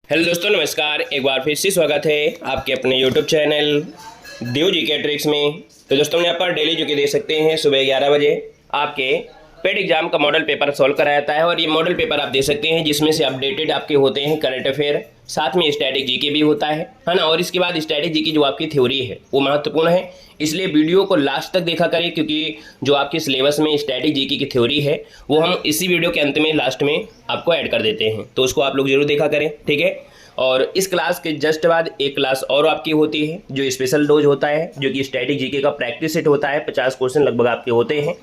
Hello दोस्तों, नमस्कार। एक बार फिर से स्वागत है आपके अपने यूट्यूब चैनल देव जी के ट्रिक्स में। तो दोस्तों, यहाँ पर डेली जो कि दे सकते हैं सुबह 11 बजे आपके पेड एग्जाम का मॉडल पेपर सॉल्व कराया जाता है। और ये मॉडल पेपर आप दे सकते हैं जिसमें से अपडेटेड आपके होते हैं करंट अफेयर, साथ में स्टैटिक जीके भी होता है ना। और इसके बाद स्टैटिक जीके जो आपकी थ्योरी है वो महत्वपूर्ण है, इसलिए वीडियो को लास्ट तक देखा करें, क्योंकि जो आपके सिलेबस में स्टैटिक जीके की थ्योरी है वो हम इसी वीडियो के अंत में लास्ट में आपको ऐड कर देते हैं, तो उसको आप लोग जरूर देखा करें, ठीक है। और इस क्लास के जस्ट बाद एक क्लास और आपकी होती है जो स्पेशल डोज होता है, जो कि स्टैटिक जीके का प्रैक्टिस सेट होता है। 50 क्वेश्चन लगभग आपके होते हैं,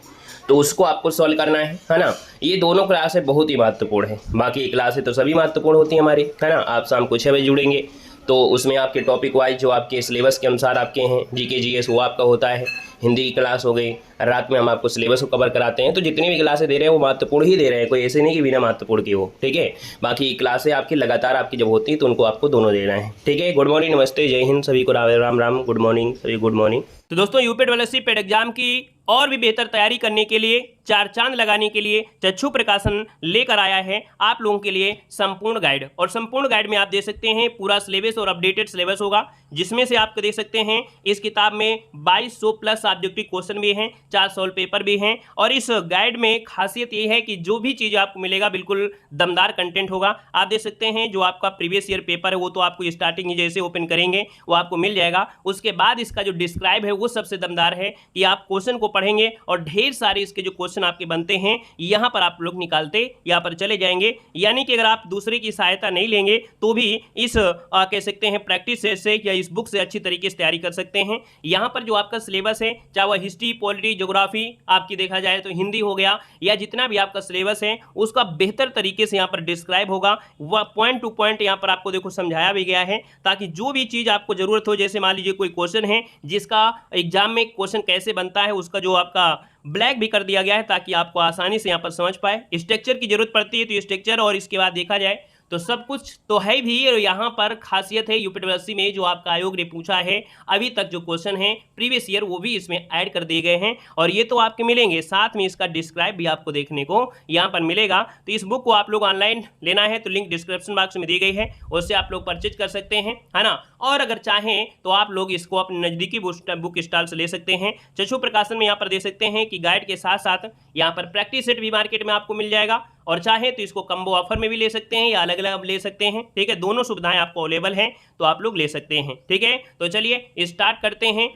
तो उसको आपको सॉल्व करना है ना। ये दोनों क्लासें बहुत ही महत्वपूर्ण है। बाकी क्लासें तो सभी महत्वपूर्ण होती हैं हमारी, है ना। आप शाम को 6 बजे जुड़ेंगे तो उसमें आपके टॉपिक वाइज जो आपके सिलेबस के अनुसार आपके हैं जीके जीएस वो आपका होता है। हिंदी की क्लास हो गई, रात में हम आपको सिलेबस को कवर कराते हैं। तो जितनी भी क्लासें दे रहे हैं वो महत्वपूर्ण ही दे रहे हैं, कोई ऐसे नहीं कि बिना महत्वपूर्ण की हो, ठीक है। बाकी क्लासें आपकी लगातार आपकी जब होती है तो उनको आपको दोनों देना है, ठीक है। गुड मॉर्निंग, नमस्ते, जय हिंद, सभी को राम राम, गुड मॉर्निंग सभी, गुड मॉर्निंग। तो दोस्तों, यूपी डब्ल्यूएससी पेड एग्जाम की और भी बेहतर तैयारी करने के लिए, चार चांद लगाने के लिए चक्षु प्रकाशन लेकर आया है आप लोगों के लिए संपूर्ण गाइड। और संपूर्ण गाइड में आप देख सकते हैं पूरा सिलेबस और अपडेटेड सिलेबस होगा, जिसमें से आपको देख सकते हैं इस किताब में 2200 प्लस ऑब्जेक्टिव क्वेश्चन भी हैं, 4 सॉल्व पेपर भी हैं। और इस गाइड में खासियत ये है कि जो भी चीज़ आपको मिलेगा बिल्कुल दमदार कंटेंट होगा। आप देख सकते हैं जो आपका प्रीवियस ईयर पेपर है वो तो आपको स्टार्टिंग जैसे ओपन करेंगे वो आपको मिल जाएगा। उसके बाद इसका जो डिस्क्राइब है वो सबसे दमदार है कि आप क्वेश्चन को पढ़ेंगे और ढेर सारे इसके जो क्वेश्चन आपके बनते हैं यहां पर आप लोग निकालते यहां पर चले जाएंगे। यानी कि अगर आप दूसरे की सहायता नहीं लेंगे तो भी इस कह सकते हैं प्रैक्टिस से या इस बुक से अच्छी तरीके से तैयारी कर सकते हैं। यहां पर जो आपका सिलेबस है, चाहे वह हिस्ट्री, पॉलिटी, ज्योग्राफी आपकी देखा जाए तो हिंदी हो गया, या जितना भी आपका सिलेबस है उसका बेहतर तरीके से यहां पर डिस्क्राइब होगा। वह पॉइंट टू पॉइंट यहां पर आपको देखो समझाया भी गया है, ताकि जो भी चीज आपको जरूरत हो, जैसे मान लीजिए कोई क्वेश्चन है जिसका एग्जाम में क्वेश्चन कैसे बनता है उसका जो आपका ब्लैक भी कर दिया गया है, ताकि आपको आसानी से यहाँ पर समझ पाए। स्ट्रक्चर की जरूरत पड़ती है तो स्ट्रक्चर, और इसके बाद देखा जाए तो सब कुछ तो है भी। और यहाँ पर खासियत है यूपीएससी में जो आपका आयोग ने पूछा है अभी तक जो क्वेश्चन है प्रीवियस ईयर वो भी इसमें ऐड कर दिए गए हैं, और ये तो आपके मिलेंगे, साथ में इसका डिस्क्राइब भी आपको देखने को यहाँ पर मिलेगा। तो इस बुक को आप लोग ऑनलाइन लेना है तो लिंक डिस्क्रिप्शन बॉक्स में दी गई है, उससे आप लोग परचेज कर सकते हैं, है ना। और अगर चाहें तो आप लोग इसको अपने नजदीकी बुक स्टॉल से ले सकते हैं। चक्षु प्रकाशन में यहाँ पर दे सकते हैं कि गाइड के साथ साथ यहाँ पर प्रैक्टिस सेट भी मार्केट में आपको मिल जाएगा, और चाहे तो इसको कम्बो ऑफर में भी ले सकते हैं या अलग अलग ले सकते हैं, ठीक है। दोनों सुविधाएं आपको अवेलेबल हैं तो आप लोग ले सकते हैं, ठीक है। तो चलिए स्टार्ट करते हैं।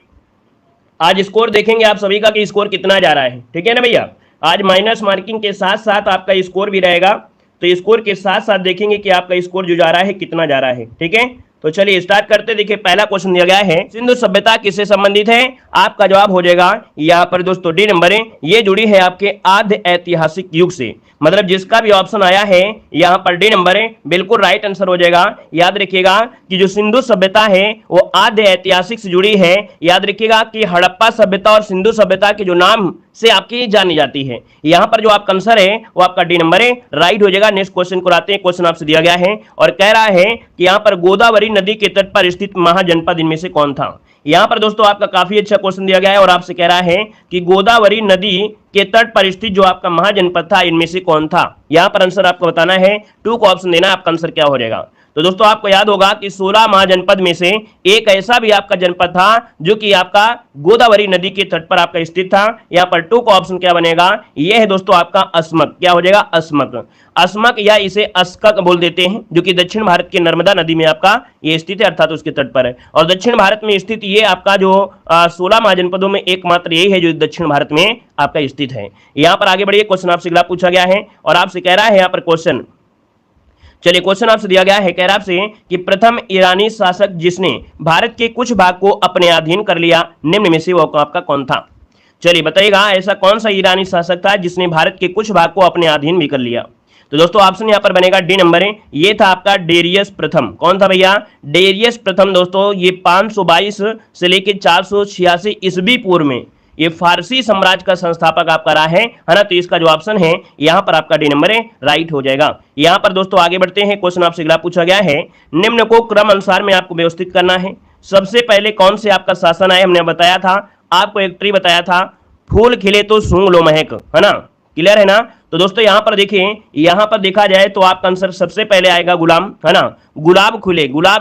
आज स्कोर देखेंगे आप सभी का कि स्कोर कितना जा रहा है, ठीक है ना भैया। आज माइनस मार्किंग के साथ साथ आपका स्कोर भी रहेगा, तो स्कोर के साथ साथ देखेंगे कि आपका स्कोर जो जा रहा है कितना जा रहा है, ठीक है। तो चलिए स्टार्ट करते। देखिए पहला क्वेश्चन दिया गया है, सिंधु सभ्यता किससे संबंधित है। आपका जवाब हो जाएगा यहाँ पर दोस्तों डी नंबर है, ये जुड़ी है आपके आद्य ऐतिहासिक युग से। मतलब जिसका भी ऑप्शन आया है यहाँ पर डी नंबर है, बिल्कुल राइट आंसर हो जाएगा। याद रखिएगा कि जो सिंधु सभ्यता है वो आद्य ऐतिहासिक से जुड़ी है। याद रखिएगा कि हड़प्पा सभ्यता और सिंधु सभ्यता के जो नाम से आपकी जानी जाती है। यहाँ पर जो आपका आंसर है वो आपका डी नंबर है, राइट हो जाएगा। नेक्स्ट क्वेश्चन को आते हैं। क्वेश्चन आपसे दिया गया है और कह रहा है कि यहाँ पर गोदावरी नदी के तट पर स्थित महाजनपद इनमें से कौन था। यहाँ पर दोस्तों आपका काफी अच्छा क्वेश्चन दिया गया है और आपसे कह रहा है कि गोदावरी नदी के तट पर स्थित जो आपका महाजनपद था इनमें से कौन था। यहाँ पर आंसर आपको बताना है, 2 को ऑप्शन देना, आपका आंसर क्या हो जाएगा। तो दोस्तों आपको याद होगा कि 16 महाजनपद में से एक ऐसा भी आपका जनपद था जो कि आपका गोदावरी नदी के तट पर आपका स्थित था। यहाँ पर 2 का ऑप्शन क्या बनेगा, यह है दोस्तों आपका अस्मक। क्या हो जाएगा, अस्मक। अस्मक या इसे अस्कक बोल देते हैं, जो कि दक्षिण भारत के नर्मदा नदी में आपका ये स्थित है, अर्थात उसके तट पर है। और दक्षिण भारत में स्थित ये आपका जो 16 महाजनपदों में एकमात्र यही है जो दक्षिण भारत में आपका स्थित है। यहाँ पर आगे बढ़िए, क्वेश्चन आपसे अगला पूछा गया है और आपसे कह रहा है यहाँ पर क्वेश्चन, चलिए क्वेश्चन आपसे दिया गया है, कह रहा है आपसे कि प्रथम ईरानी शासक जिसने भारत के कुछ भाग को अपने अधीन कर लिया, निम्न में से वो आपका कौन था। चलिए बताइएगा ऐसा कौन सा ईरानी शासक था जिसने भारत के कुछ भाग को अपने अधीन भी कर लिया। तो दोस्तों ऑप्शन यहाँ पर बनेगा डी नंबर है, ये था आपका डेरियस प्रथम। कौन था भैया, डेरियस प्रथम। दोस्तों ये 522 से लेकर 486 ईस्वी पूर्व में ये फारसी साम्राज्य का संस्थापक आपका रहा है ना। तो इसका जो ऑप्शन है यहाँ पर आपका डी नंबर है, राइट हो जाएगा। यहाँ पर दोस्तों आगे बढ़ते हैं। क्वेश्चन आपसे अगला पूछा गया है, निम्न को क्रम अनुसार में आपको व्यवस्थित करना है। सबसे पहले कौन से आपका शासन आए, हमने बताया था आपको एक ट्री बताया था, फूल खिले तो सूंघ लो महक, है ना, क्लियर है ना। तो दोस्तों यहाँ पर देखिए, यहाँ पर देखा जाए तो आपका आंसर सबसे पहले आएगा गुलाम, है ना। गुलाब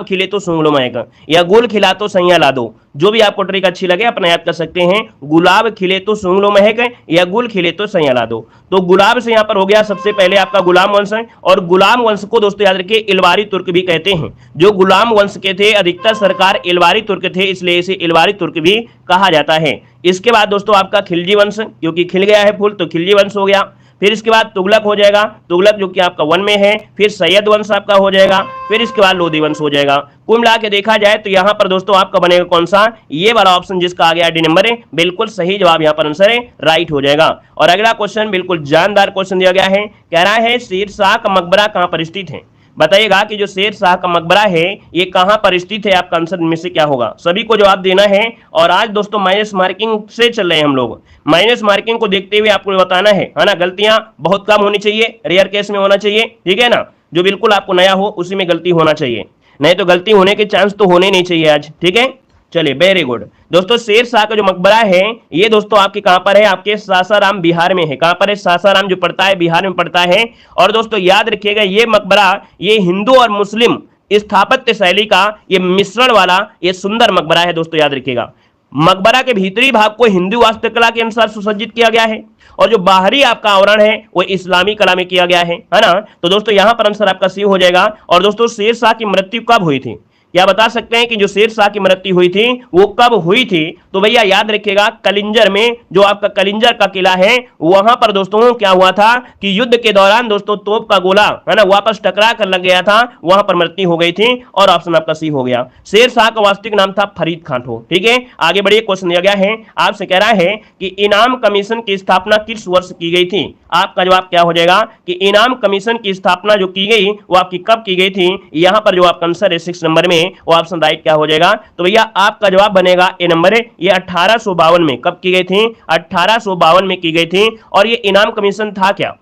खिले तो सूंघ लो महक, या गुल खिला तो सैया ला दो, जो भी आपको ट्रिक अच्छी लगे अपना याद कर सकते हैं। गुलाब खिले तो सूंघ लो महक, या गुल खिले तो सैया ला दो। तो गुलाब से यहाँ पर हो गया सबसे पहले आपका गुलाम वंश है, और गुलाम वंश को दोस्तों याद रखिए इलवारी तुर्क भी कहते हैं। जो गुलाम वंश के थे अधिकतर सरकार इलवारी तुर्क थे, इसलिए इसे इलवारी तुर्क भी कहा जाता है। इसके बाद दोस्तों आपका खिलजी वंश, क्योंकि खिल गया है फूल तो खिलजी वंश हो गया। फिर इसके बाद तुगलक हो जाएगा, तुगलक जो कि आपका वन में है। फिर सैयद वंश आपका हो जाएगा, फिर इसके बाद लोधी वंश हो जाएगा। कुल मिला के देखा जाए तो यहाँ पर दोस्तों आपका बनेगा कौन सा, ये वाला ऑप्शन जिसका आ गया डी नंबर है, बिल्कुल सही जवाब यहाँ पर आंसर है, राइट हो जाएगा। और अगला क्वेश्चन बिल्कुल जानदार क्वेश्चन दिया गया है, कह रहा है शेर शाह का मकबरा कहाँ पर स्थित है। बताइएगा कि जो शेर शाह का मकबरा है ये कहां पर स्थित है, आपका आंसर इनमें से क्या होगा। सभी को जवाब देना है। और आज दोस्तों माइनस मार्किंग से चल रहे हैं हम लोग, माइनस मार्किंग को देखते हुए आपको बताना है ना। गलतियां बहुत कम होनी चाहिए, रेयर केस में होना चाहिए, ठीक है ना। जो बिल्कुल आपको नया हो उसी में गलती होना चाहिए, नहीं तो गलती होने के चांस तो होने नहीं चाहिए आज, ठीक है। चलिए वेरी गुड दोस्तों, शेर शाह का जो मकबरा है ये दोस्तों आपके कहां पर है, आपके सासाराम बिहार में है। कहां पर है, सासाराम जो पड़ता है बिहार में पड़ता है। और दोस्तों याद रखिएगा ये मकबरा ये हिंदू और मुस्लिम स्थापत्य शैली का ये मिश्रण वाला ये सुंदर मकबरा है। दोस्तों याद रखिएगा मकबरा के भीतरी भाग को हिंदू वास्तुकला के अनुसार सुसज्जित किया गया है, और जो बाहरी आपका आवरण है वो इस्लामी कला में किया गया है ना। तो दोस्तों यहां पर आंसर आपका सी हो जाएगा। और दोस्तों शेर शाह की मृत्यु कब हुई थी, क्या बता सकते हैं कि जो शेर शाह की मृत्यु हुई थी वो कब हुई थी। तो भैया याद रखिएगा कलिंजर में, जो आपका कलिंजर का किला है वहां पर दोस्तों क्या हुआ था कि युद्ध के दौरान दोस्तों तोप का गोला है ना वापस टकरा कर लग गया था, वहां पर मृत्यु हो गई थी। और ऑप्शन आपका सी हो गया। शेर शाह का वास्तविक नाम था फरीद खान हो, ठीक है। आगे बढ़िए, क्वेश्चन दिया गया है आपसे, कह रहा है कि इनाम कमीशन की स्थापना किस वर्ष की गई थी। आपका जवाब क्या हो जाएगा कि इनाम कमीशन की स्थापना जो की गई वो आपकी कब की गई थी। यहां पर जो आपका आंसर है 6 नंबर में वो ऑप्शन राइट क्या हो जाएगा। तो भैया आपका जवाब बनेगा ए नंबर है, ये 1852 में कब की गई थी, 1852 में की गई थी। और ये इनाम कमीशन था क्या,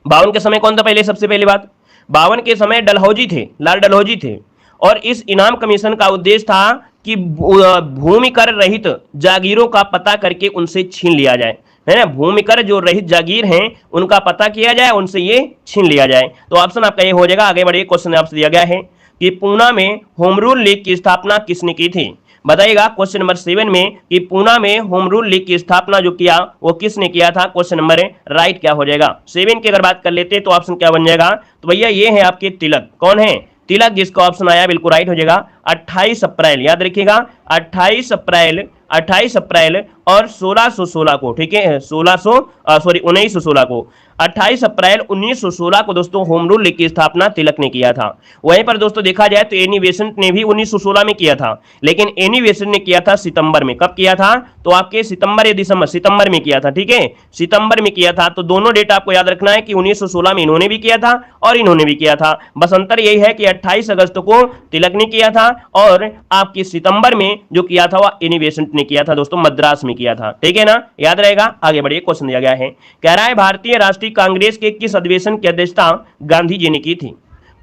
52 के समय कौन था पहले, सबसे पहली बात 52 के समय डलहौजी थे, लाल डलहौजी थे। और इस इनाम कमीशन का उद्देश्य था कि भूमि कर रहित जागीरों का पता करके उनसे छीन लिया जाए, है ना। भूमि कर जो रहित जागीर हैं उनका पता किया जाए, उनसे ये छीन लिया जाए। तो ऑप्शन आपका ये हो जाएगा। आगे बढ़िए, क्वेश्चन आपसे दिया गया है कि पूना में होम रूल लीग की स्थापना किसने की थी। बताइएगा क्वेश्चन नंबर 7 में कि पूना में होम रूल लीग की स्थापना जो किया वो किसने किया था। क्वेश्चन नंबर राइट क्या हो जाएगा। 7 की अगर बात कर लेते हैं तो ऑप्शन क्या बन जाएगा। तो भैया ये है आपके तिलक, कौन है तिलक, जिसका ऑप्शन आया बिल्कुल राइट हो जाएगा। 28 अप्रैल याद रखिएगा, 28 अप्रैल और 1616 को, ठीक है 1916 को, 28 अप्रैल 1916 को दोस्तों होम रूल लीग की स्थापना तिलक ने किया था। वहीं पर दोस्तों देखा जाए तो एनी बेसेंट ने भी 1916 में किया था, लेकिन एनी बेसेंट ने किया था सितंबर में। कब किया था, तो आपके सितंबर या दिसंबर, सितंबर में किया था, ठीक है सितंबर में किया था। तो दोनों डेट आपको याद रखना है कि 1916 में इन्होंने भी किया था और इन्होंने भी किया था, बस अंतर यही है कि 28 अगस्त को तिलक ने किया था और आपके सितंबर में जो किया था वह एनी बेसेंट ने किया था दोस्तों, मद्रास में किया था, ठीक है ना, याद रहेगा। आगे बढ़िए, क्वेश्चन दिया गया है, कह रहा है भारतीय राष्ट्रीय कांग्रेस के किस अधिवेशन की अध्यक्षता गांधी जी ने की थी।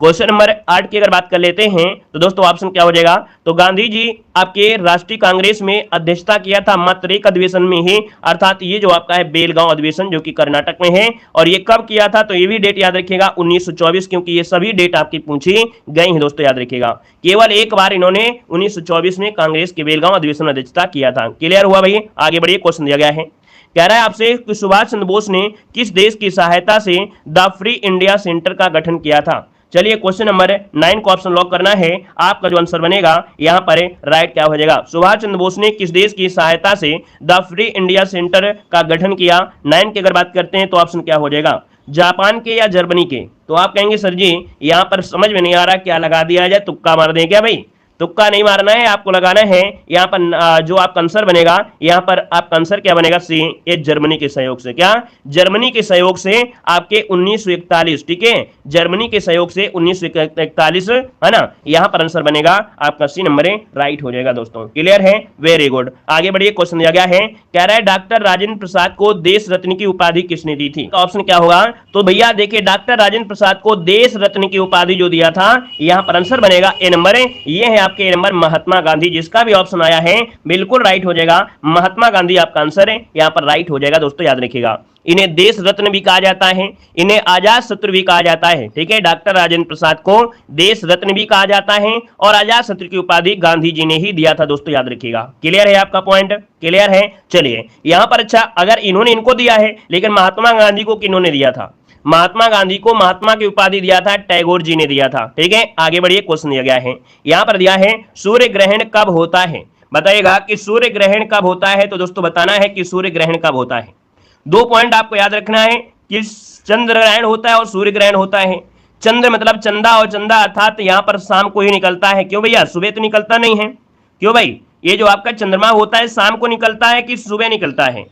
क्वेश्चन नंबर 8 की अगर बात कर लेते हैं तो दोस्तों ऑप्शन क्या हो जाएगा। तो गांधी जी आपके राष्ट्रीय कांग्रेस में अध्यक्षता किया था मात्र एक अधिवेशन में ही, अर्थात ये जो आपका है बेलगांव अधिवेशन जो कि कर्नाटक में है। और ये कब किया था, तो ये भी डेट याद रखिएगा 1924, क्योंकि ये सभी डेट आपकी पूछी गई हैं दोस्तों, याद रखिएगा। केवल एक बार इन्होंने 1924 में कांग्रेस के बेलगांव अधिवेशन में अध्यक्षता किया था। क्लियर हुआ भाई। आगे बढ़िए, क्वेश्चन दिया गया है, कह रहा है आपसे कि सुभाष चंद्र बोस ने किस देश की सहायता से द फ्री इंडिया सेंटर का गठन किया था। चलिए क्वेश्चन नंबर 9 को ऑप्शन लॉक करना है। आपका जो आंसर बनेगा यहाँ पर राइट क्या हो जाएगा। सुभाष चंद्र बोस ने किस देश की सहायता से द फ्री इंडिया सेंटर का गठन किया। 9 की अगर बात करते हैं तो ऑप्शन क्या हो जाएगा, जापान के या जर्मनी के। तो आप कहेंगे सर जी यहाँ पर समझ में नहीं आ रहा, क्या लगा दिया जाए, तुक्का मार दें क्या भाई। तुक्का नहीं मारना है, आपको लगाना है यहाँ पर जो आपका आंसर बनेगा, यहाँ पर आपका आंसर क्या बनेगा सी, ये जर्मनी के सहयोग से। क्या, जर्मनी के सहयोग से आपके 1941, ठीक है जर्मनी के सहयोग से 1941 है ना, यहाँ पर आंसर बनेगा आपका सी नंबर राइट हो जाएगा दोस्तों। क्लियर है, वेरी गुड। आगे बढ़िए, क्वेश्चन दिया गया है, कह रहा है डॉक्टर राजेंद्र प्रसाद को देश रत्न की उपाधि किसने दी थी। ऑप्शन क्या होगा, तो भैया देखिए डॉक्टर राजेंद्र प्रसाद को देश रत्न की उपाधि जो दिया था, यहाँ पर आंसर बनेगा ए नंबर ये है आपके नंबर महात्मा गांधी, जिसका भी ऑप्शन आया है बिल्कुल राइट हो जाएगा। महात्मा गांधी आपका आंसर है, यहां पर राइट हो जाएगा दोस्तों, याद रखिएगा। इन्हें देश रत्न भी कहा जाता है, इन्हें आजाद शत्रु भी कहा जाता है। ठीक है, डॉक्टर राजेंद्र प्रसाद को देश रत्न भी कहा जाता है और आजाद शत्रु की उपाधि गांधी जी ने ही दिया था। दोस्तों याद रखिएगा। क्लियर है आपका पॉइंट? क्लियर है। चलिए यहां पर अच्छा, अगर इन्होंने इनको दिया है, लेकिन महात्मा गांधी को किन्होंने दिया था? महात्मा गांधी को महात्मा की उपाधि दिया था टैगोर जी ने दिया था। ठीक है, आगे बढ़िए। क्वेश्चन दिया गया है, यहां पर दिया है सूर्य ग्रहण कब होता है? बताइएगा कि सूर्य ग्रहण कब होता है। तो दोस्तों बताना है कि सूर्य ग्रहण कब होता है। दो पॉइंट आपको याद रखना है कि चंद्र ग्रहण होता है और सूर्य ग्रहण होता है। चंद्र मतलब चंदा, और चंदा अर्थात यहां पर शाम को ही निकलता है। क्यों भैया? सुबह तो निकलता नहीं है। क्यों भाई? ये जो आपका चंद्रमा होता है शाम को निकलता है कि सुबह निकलता है?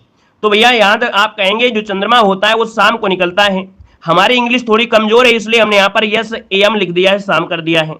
तो भैया यहां तक आप कहेंगे जो चंद्रमा होता है वो शाम को निकलता है। हमारी इंग्लिश थोड़ी कमजोर है, इसलिए हमने यहां पर यस एम लिख दिया है, शाम कर दिया है।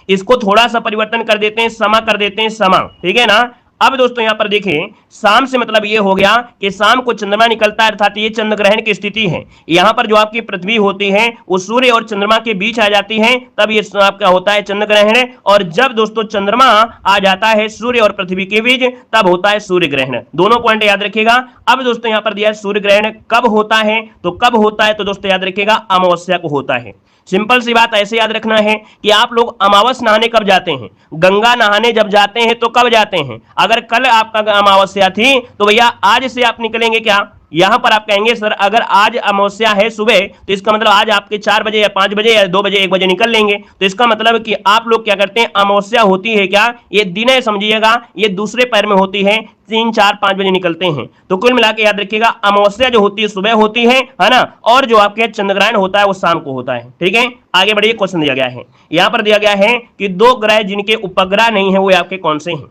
इसको थोड़ा सा परिवर्तन कर देते हैं, समा कर देते हैं, समा। ठीक है ना। अब दोस्तों यहां पर देखें, शाम से मतलब ये हो गया कि शाम को चंद्रमा निकलता है, अर्थात ये चंद्र ग्रहण की स्थिति है। यहां पर जो आपकी पृथ्वी होती है वो सूर्य और चंद्रमा के बीच आ जाती है, तब ये आपका होता है चंद्र ग्रहण। और जब दोस्तों चंद्रमा आ जाता है सूर्य और पृथ्वी के बीच, तब होता है सूर्य ग्रहण। दोनों पॉइंट याद रखिएगा। अब दोस्तों यहां पर दिया है सूर्य ग्रहण कब होता है, तो कब होता है? तो दोस्तों याद रखिएगा अमावस्या को होता है। सिंपल सी बात ऐसे याद रखना है कि आप लोग अमावस नहाने कब जाते हैं? गंगा नहाने जब जाते हैं तो कब जाते हैं? अगर कल आपका अमावस्या थी तो भैया आज से आप निकलेंगे क्या? यहां पर आप कहेंगे सर अगर आज अमावस्या है सुबह, तो इसका मतलब आज आपके 4 बजे या 5 बजे या 2 बजे 1 बजे निकल लेंगे। तो इसका मतलब कि आप लोग क्या करते हैं, अमावस्या होती है क्या, ये दिन है समझिएगा, ये दूसरे पैर में होती है, 3, 4, 5 बजे निकलते हैं। तो कुल मिला के याद रखिएगा अमावस्या जो होती है सुबह होती है ना, और जो आपके चंद्रग्रहण होता है वो शाम को होता है। ठीक है, आगे बढ़िए। क्वेश्चन दिया गया है, यहां पर दिया गया है कि 2 ग्रह जिनके उपग्रह नहीं है वो आपके कौन से हैं?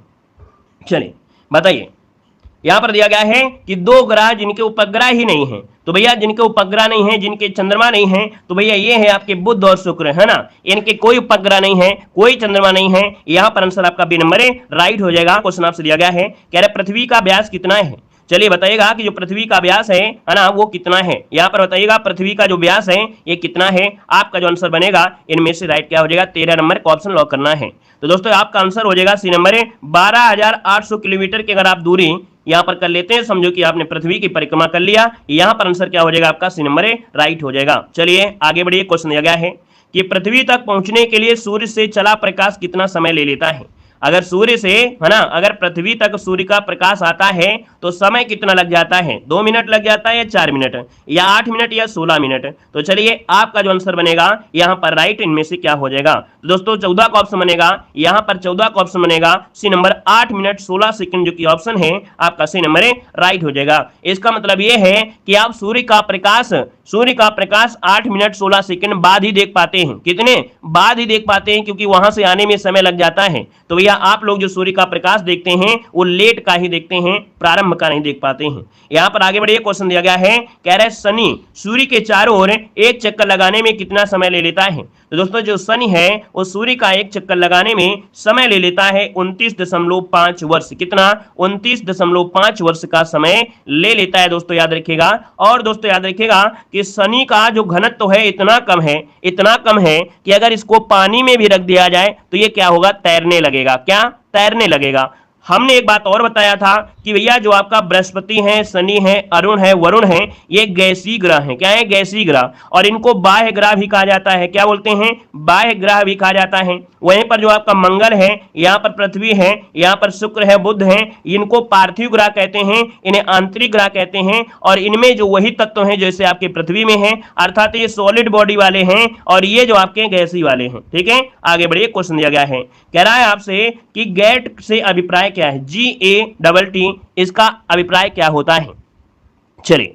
चलिए बताइए। यहां पर दिया गया है कि 2 ग्रह जिनके उपग्रह ही नहीं है, तो भैया जिनके उपग्रह नहीं है, जिनके चंद्रमा नहीं है, तो भैया ये है आपके बुध और शुक्र, है ना। इनके कोई उपग्रह नहीं है, कोई चंद्रमा नहीं है। यहां पर आंसर आपका बी नंबर है, राइट हो जाएगा। क्वेश्चन आपसे दिया गया है, कह रहे पृथ्वी का व्यास कितना है? चलिए बताइएगा कि जो पृथ्वी का व्यास है ना, वो कितना है। यहां पर बताइएगा पृथ्वी का जो व्यास है ये कितना है। आपका जो आंसर बनेगा इनमें से राइट क्या हो जाएगा, 13 नंबर का ऑप्शन लॉक करना है। तो दोस्तों आपका आंसर हो जाएगा सी नंबर है। 12,800 किलोमीटर की अगर आप दूरी यहां पर कर लेते हैं, समझो कि आपने पृथ्वी की परिक्रमा कर लिया। यहां पर आंसर क्या हो जाएगा आपका, सी नंबर है, राइट हो जाएगा। चलिए आगे बढ़िए। क्वेश्चन दिया गया है कि पृथ्वी तक पहुंचने के लिए सूर्य से चला प्रकाश कितना समय ले लेता है? अगर सूर्य से, है ना, अगर पृथ्वी तक सूर्य का प्रकाश आता है तो समय कितना लग जाता है? 2 मिनट लग जाता है या 4 मिनट या 8 मिनट या 16 मिनट? तो चलिए आपका जो आंसर बनेगा यहां पर राइट इनमें से क्या हो जाएगा, तो दोस्तों 14 का ऑप्शन बनेगा। यहां पर 14 का ऑप्शन बनेगा सी नंबर 8 मिनट 16 सेकंड जो कि ऑप्शन है आपका सी नंबर राइट हो जाएगा। इसका मतलब यह है कि आप सूर्य का प्रकाश 8 मिनट 16 सेकंड बाद ही देख पाते हैं। कितने बाद ही देख पाते हैं, क्योंकि वहां से आने में समय लग जाता है। तो भैया आप लोग जो सूर्य का प्रकाश देखते हैं वो लेट का ही देखते हैं, प्रारंभ का नहीं देख पाते हैं। यहां पर आगे बढ़िए। क्वेश्चन दिया गया है, कह रहे शनि सूर्य के चारों ओर एक चक्कर लगाने में कितना समय ले लेता है? तो दोस्तों जो शनि है वो सूर्य का एक चक्कर लगाने में समय ले लेता है 29.5 वर्ष। कितना? 29.5 वर्ष का समय ले लेता है दोस्तों, याद रखिएगा। और दोस्तों याद रखिएगा कि शनि का जो घनत्व है इतना कम है कि अगर इसको पानी में भी रख दिया जाए तो ये क्या होगा, तैरने लगेगा। क्या? तैरने लगेगा। हमने एक बात और बताया था कि भैया जो आपका बृहस्पति है, शनि है, अरुण है, वरुण है, ये गैसीय ग्रह हैं। क्या है? गैसीय ग्रह। और इनको बाह्य ग्रह भी कहा जाता है। क्या बोलते हैं? बाह्य ग्रह भी कहा जाता है। वहीं पर जो आपका मंगल है, यहाँ पर पृथ्वी है, यहाँ पर शुक्र है, बुध है, इनको पार्थिव ग्रह कहते हैं, इन्हें आंतरिक ग्रह कहते हैं। और इनमें जो वही तत्व हैं जैसे आपके पृथ्वी में है, अर्थात ये सॉलिड बॉडी वाले हैं और ये जो आपके गैसीय वाले हैं। ठीक है, आगे बढ़िए। क्वेश्चन दिया गया है, कह रहा है आपसे कि गेट से अभिप्राय क्या है? GATT, इसका अभिप्राय क्या होता है? चलिए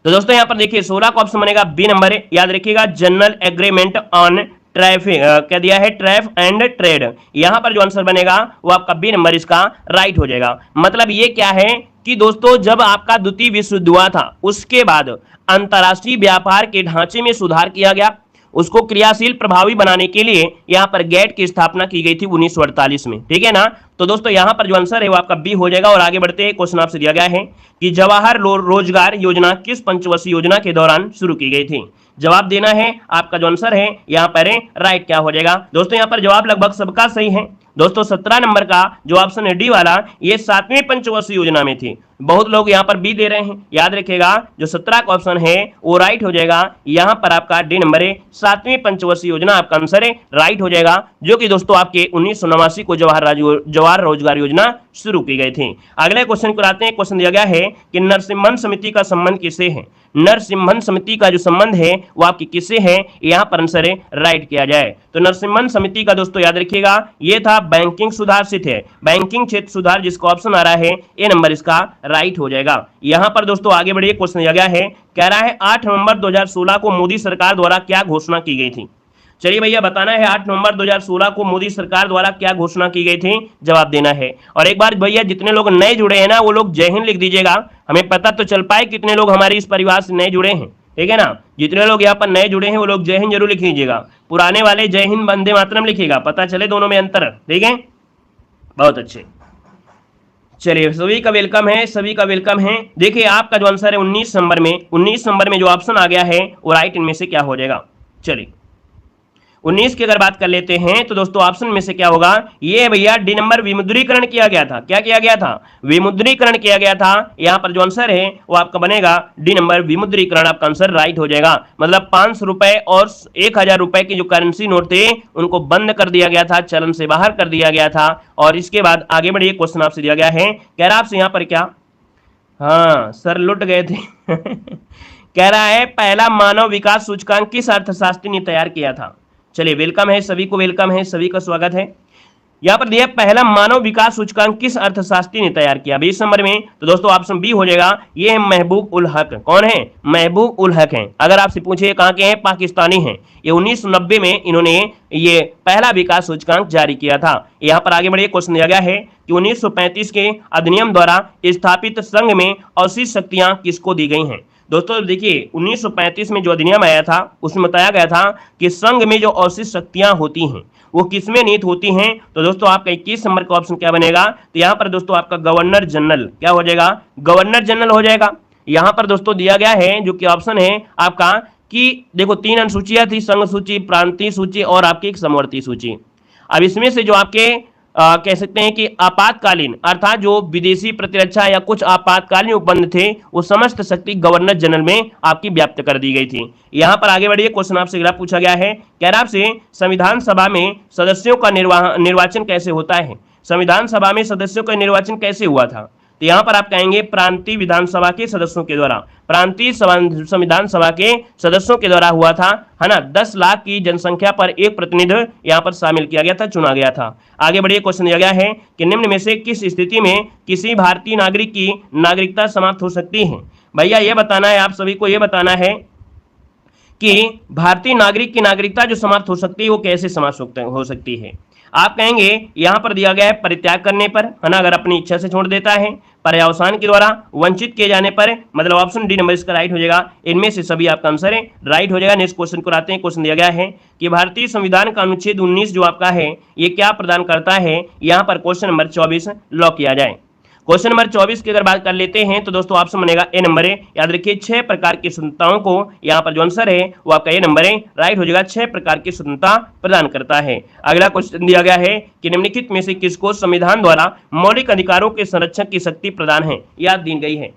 तो दोस्तों यहां पर देखिए 16 का ऑप्शन बनेगा बी नंबर है, याद रखिएगा। जनरल एग्रीमेंट ऑन ट्रैफिक क्या दिया है, ट्रैफ एंड ट्रेड। यहां पर जो आंसर बनेगा वो आपका बी नंबर इसका राइट हो जाएगा। मतलब ये क्या है कि दोस्तों जब आपका द्वितीय विश्व युद्ध हुआ था उसके बाद अंतरराष्ट्रीय व्यापार के ढांचे में सुधार किया गया, उसको क्रियाशील प्रभावी बनाने के लिए यहां पर गेट की स्थापना की गई थी 1948 में। ठीक है ना। तो दोस्तों यहां पर जो आंसर है वो आपका बी हो जाएगा। और आगे बढ़ते हैं, क्वेश्चन आपसे दिया गया है कि जवाहर रोजगार योजना किस पंचवर्षीय योजना के दौरान शुरू की गई थी? जवाब देना है। आपका जो आंसर है यहां पर राइट क्या हो जाएगा दोस्तों, यहां पर जवाब लगभग सबका सही है। दोस्तों 17 नंबर का जो ऑप्शन है डी वाला, ये 7वीं पंचवर्षीय योजना में थी। बहुत लोग यहाँ पर बी दे रहे हैं, याद रखिएगा जो 17 का ऑप्शन है वो राइट हो जाएगा। यहाँ पर आपका डी नंबर है, 7वीं पंचवर्षीय योजना आपका आंसर है, राइट हो जाएगा, जो कि दोस्तों आपके 1989 को जवाहर रोजगार योजना शुरू की गई थी। अगले क्वेश्चन को आते हैं। क्वेश्चन दिया गया है कि नरसिम्हन समिति का संबंध किससे है। नरसिम्हन समिति का जो संबंध है वो आपकी किससे है, यहाँ पर आंसर है राइट किया जाए। तो नरसिम्हन समिति का दोस्तों याद रखिएगा ये था बैंकिंग सुधार से थे, बैंकिंग क्षेत्र सुधार, जिसका ऑप्शन आ रहा है ए नंबर इसका राइट हो जाएगा। यहां पर दोस्तों आगे बढ़िए, क्वेश्चन दिया गया है, कह रहा है 8 नवंबर 2016 को मोदी सरकार द्वारा क्या घोषणा की गई थी। चलिए भैया बताना है 8 नवंबर 2016 को मोदी सरकार द्वारा क्या घोषणा की गई थी, जवाब देना है। और एक बार भैया जितने लोग नए जुड़े हैं ना वो लोग जय हिंद लिख दीजिएगा, हमें पता तो चल पाए कितने लोग हमारे इस परिवार से नए जुड़े हैं, ठीक है ना। जितने लोग यहाँ पर नए जुड़े हैं वो लोग जय हिंद जरूर लिख लीजिएगा, पुराने वाले जय हिंद वंदे मातरम लिखिएगा, पता चले दोनों में अंतर, ठीक है। बहुत अच्छे, चलिए सभी का वेलकम है, सभी का वेलकम है। देखिए आपका जो आंसर है 19 नंबर में जो ऑप्शन आ गया है वो राइट इनमें से क्या हो जाएगा। चलिए 19 की अगर बात कर लेते हैं तो दोस्तों ऑप्शन में से क्या होगा, ये भैया डी नंबर विमुद्रीकरण किया गया था। क्या किया गया था, विमुद्रीकरण किया गया था। यहाँ पर जो आंसर है वो आपका बनेगा डी नंबर विमुद्रीकरण, आपका आंसर राइट हो जाएगा। मतलब 500 रुपए और 1000 रुपए की जो करेंसी नोट थे उनको बंद कर दिया गया था, चलन से बाहर कर दिया गया था। और इसके बाद आगे बढ़िए, क्वेश्चन आपसे दिया गया है, कह रहा आपसे यहाँ पर क्या, हाँ सर लुट गए थे कह रहा है पहला मानव विकास सूचकांक किस अर्थशास्त्री ने तैयार किया था। चलिए वेलकम है, सभी को वेलकम है, सभी का स्वागत है। यहाँ पर दिया पहला मानव विकास सूचकांक किस अर्थशास्त्री ने तैयार किया 20 नंबर में, तो दोस्तों ऑप्शन बी हो जाएगा, ये है महबूब उल हक। कौन है, महबूब उल हक हैं। अगर आपसे पूछे कहाँ के हैं, पाकिस्तानी हैं। ये 1990 में इन्होंने ये पहला विकास सूचकांक जारी किया था। यहाँ पर आगे बढ़िए, क्वेश्चन दिया गया है कि 1935 के अधिनियम द्वारा स्थापित संघ में अवशिष्ट शक्तियां किसको दी गई हैं। दोस्तों देखिए 1935 में जो अधिनियम आया था उसमें बताया गया था कि संघ में जो अवशिष्ट शक्तियां होती हैं वो किसमें निहित होती हैं। तो दोस्तों आपका 21 नंबर का ऑप्शन क्या बनेगा, तो यहाँ पर दोस्तों आपका गवर्नर जनरल क्या हो जाएगा, गवर्नर जनरल हो जाएगा। यहाँ पर दोस्तों दिया गया है जो कि ऑप्शन है आपका कि देखो 3 अनुसूचियां थी, संघ सूची, प्रांतीय सूची और आपकी एक समवर्ती सूची। अब इसमें से जो आपके कह सकते हैं कि आपातकालीन अर्थात जो विदेशी प्रतिरक्षा या कुछ आपातकालीन उपबंध थे वो समस्त शक्ति गवर्नर जनरल में आपकी व्याप्त कर दी गई थी। यहां पर आगे बढ़िए, क्वेश्चन आपसे अगला पूछा गया है, कह रहा आपसे संविधान सभा में सदस्यों का निर्वाचन कैसे होता है। संविधान सभा में सदस्यों का निर्वाचन कैसे हुआ था, तो यहाँ पर आप कहेंगे प्रांतीय विधानसभा के सदस्यों के द्वारा, प्रांतीय संविधान सभा के सदस्यों के द्वारा हुआ था, है ना। 10 लाख की जनसंख्या पर एक प्रतिनिधि यहाँ पर शामिल किया गया था, चुना गया था। आगे बढ़िए, क्वेश्चन दिया गया है कि निम्न में से किस स्थिति में किसी भारतीय नागरिक की नागरिकता समाप्त हो सकती है। भैया ये बताना है, आप सभी को ये बताना है कि भारतीय नागरिक की नागरिकता जो समाप्त हो सकती है वो कैसे समाप्त हो सकती है। आप कहेंगे यहां पर दिया गया है परित्याग करने पर, है ना, अगर अपनी इच्छा से छोड़ देता है, पर्यावसान के द्वारा, वंचित किए जाने पर, मतलब ऑप्शन डी नंबर इसका राइट हो जाएगा। इनमें से सभी आपका आंसर है राइट हो जाएगा। नेक्स्ट क्वेश्चन को आते हैं। क्वेश्चन दिया गया है कि भारतीय संविधान का अनुच्छेद 19 जो आपका है ये क्या प्रदान करता है। यहां पर क्वेश्चन नंबर 24 लॉक किया जाए। क्वेश्चन नंबर 24 की अगर बात कर लेते हैं तो दोस्तों ऑप्शन बनेगा ए नंबर है। याद रखिए 6 प्रकार की स्वतंत्रताओं को यहाँ पर जो आंसर है वो आपका ए नंबर है, राइट हो जाएगा। 6 प्रकार की स्वतंत्रता प्रदान करता है। अगला क्वेश्चन दिया गया है कि निम्नलिखित में से किसको संविधान द्वारा मौलिक अधिकारों के संरक्षण की शक्ति प्रदान है, याद दी गई है।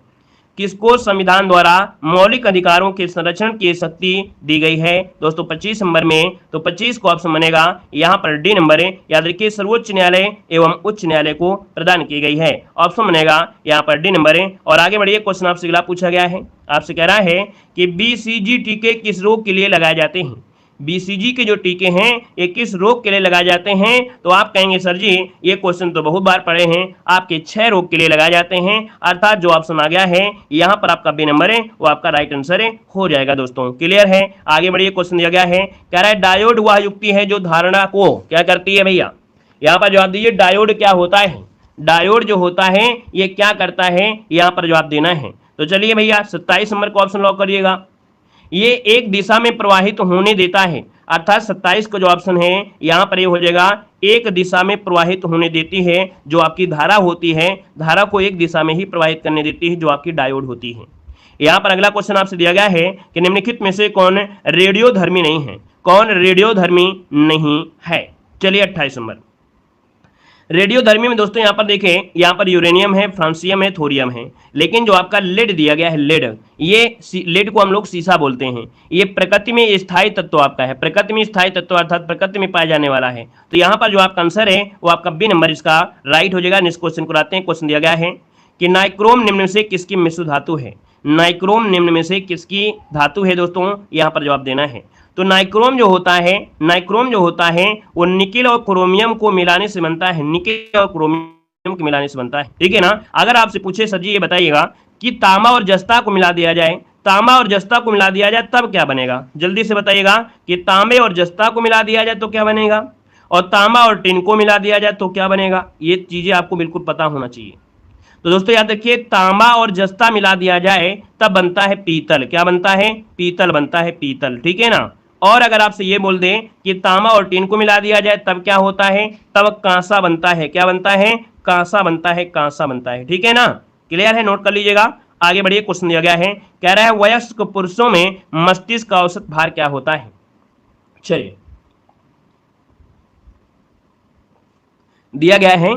किसको संविधान द्वारा मौलिक अधिकारों के संरक्षण की शक्ति दी गई है दोस्तों 25 नंबर में, तो 25 को ऑप्शन बनेगा यहाँ पर डी नंबर है। याद रखिए सर्वोच्च न्यायालय एवं उच्च न्यायालय को प्रदान की गई है, ऑप्शन बनेगा यहाँ पर डी नंबर है। और आगे बढ़िए, क्वेश्चन आपसे अगला पूछा गया है, आपसे कह रहा है कि बीसीजी टीके किस रोग के लिए लगाए जाते हैं। बीसीजी के जो टीके हैं ये किस रोग के लिए लगाए जाते हैं, तो आप कहेंगे सर जी ये क्वेश्चन तो बहुत बार पढ़े हैं, आपके 6 रोग के लिए लगाए जाते हैं। अर्थात जो ऑप्शन आ गया है यहाँ पर आपका बी नंबर है वो आपका राइट आंसर है, हो जाएगा दोस्तों। क्लियर है। आगे बढ़िए, क्वेश्चन दिया गया है, कह रहा है डायोड वह युक्ति है जो धारणा को क्या करती है। भैया यहाँ पर जवाब दीजिए, डायोड क्या होता है। डायोड जो होता है ये क्या करता है, यहाँ पर जवाब देना है। तो चलिए भैया 27 नंबर को ऑप्शन लॉक करिएगा। ये एक दिशा में प्रवाहित होने देता है, अर्थात 27 का जो ऑप्शन है यहाँ पर ये हो जाएगा, एक दिशा में प्रवाहित होने देती है। जो आपकी धारा होती है, धारा को एक दिशा में ही प्रवाहित करने देती है, जो आपकी डायोड होती है। यहाँ पर अगला क्वेश्चन आपसे दिया गया है कि निम्नलिखित में से कौन रेडियोधर्मी नहीं है। कौन रेडियोधर्मी नहीं है। चलिए 28 नंबर, रेडियोधर्मी में दोस्तों यहाँ पर देखें, यहाँ पर यूरेनियम है, फ्रांसियम है, थोरियम है, लेकिन जो आपका लेड दिया गया है, लेड, ये लेड को हम लोग सीसा बोलते हैं। ये प्रकृति में स्थायी तत्व आपका है, प्रकृति में स्थायी तत्व अर्थात प्रकृति में पाया जाने वाला है। तो यहाँ पर जो आपका आंसर है वो आपका बी नंबर इसका राइट हो जाएगा। नेक्स्ट क्वेश्चन को आते हैं। क्वेश्चन दिया गया है कि नाइक्रोम निम्न में से किसकी मिश्र धातु है। नाइक्रोम निम्न में से किसकी धातु है दोस्तों, यहाँ पर जवाब देना है। तो नाइक्रोम जो होता है, नाइक्रोम जो होता है वो निकेल और क्रोमियम को मिलाने से बनता है, निकेल और क्रोमियम को मिलाने से बनता है, ठीक है ना। अगर आपसे पूछे सर जी ये बताइएगा कि तांबा और जस्ता को मिला दिया जाए, तांबा और जस्ता को मिला दिया जाए तब क्या बनेगा, जल्दी से बताइएगा कि तांबे और जस्ता को मिला दिया जाए तो क्या बनेगा, और तांबा और टिन को मिला दिया जाए तो क्या बनेगा। ये चीजें आपको बिल्कुल पता होना चाहिए। तो दोस्तों याद रखिए, तांबा और जस्ता मिला दिया जाए तब बनता है पीतल। क्या बनता है, पीतल बनता है, पीतल, ठीक है ना। और अगर आपसे ये बोल दें कि तांबा और टिन को मिला दिया जाए तब क्या होता है, तब कांसा बनता है। क्या बनता है, कांसा बनता है, कांसा बनता है, ठीक है ना। क्लियर है, नोट कर लीजिएगा। आगे बढ़िए, क्वेश्चन दिया गया है, कह रहा है वयस्क पुरुषों में मस्तिष्क का औसत भार क्या होता है। चलिए, दिया गया है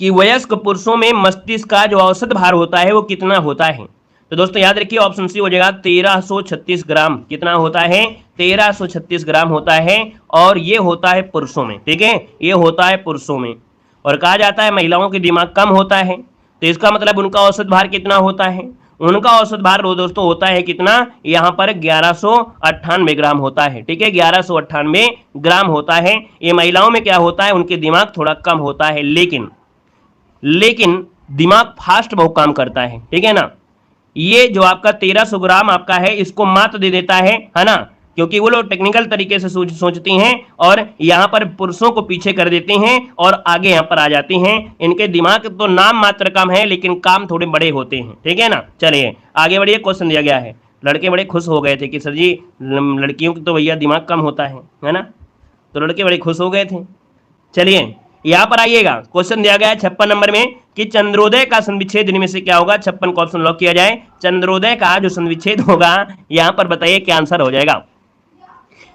कि वयस्क पुरुषों में मस्तिष्क का जो औसत भार होता है वो कितना होता है। तो दोस्तों याद रखिए, ऑप्शन सी हो जाएगा 1336 ग्राम। कितना होता है, 1336 ग्राम होता है, और ये होता है पुरुषों में, ठीक है, ये होता है पुरुषों में। और कहा जाता है महिलाओं के दिमाग कम होता है, तो इसका मतलब उनका औसत भार कितना होता है, उनका औसत भार दोस्तों होता है कितना, यहाँ पर 1198 ग्राम होता है, ठीक है, 1198 ग्राम होता है। ये महिलाओं में क्या होता है, उनके दिमाग थोड़ा कम होता है, लेकिन दिमाग फास्ट बहुत काम करता है, ठीक है ना। ये जो आपका 1300 ग्राम आपका है, इसको मात दे देता है ना, क्योंकि वो लोग टेक्निकल तरीके से सोचती हैं और यहाँ पर पुरुषों को पीछे कर देते हैं और आगे यहाँ पर आ जाती हैं। इनके दिमाग तो नाम मात्र कम है लेकिन काम थोड़े बड़े होते हैं, ठीक है ना। चलिए आगे बढ़िए, क्वेश्चन दिया गया है। लड़के बड़े खुश हो गए थे कि सर जी लड़कियों की तो भैया दिमाग कम होता है ना, तो लड़के बड़े खुश हो गए थे। चलिए यहाँ पर आइएगा, क्वेश्चन दिया गया है 56 नंबर में कि चंद्रोदय का संविच्छेद इनमें से क्या होगा। 56 को ऑप्शन लॉक किया जाए। चंद्रोदय का जो संविच्छेद होगा यहाँ पर बताइए क्या आंसर हो जाएगा।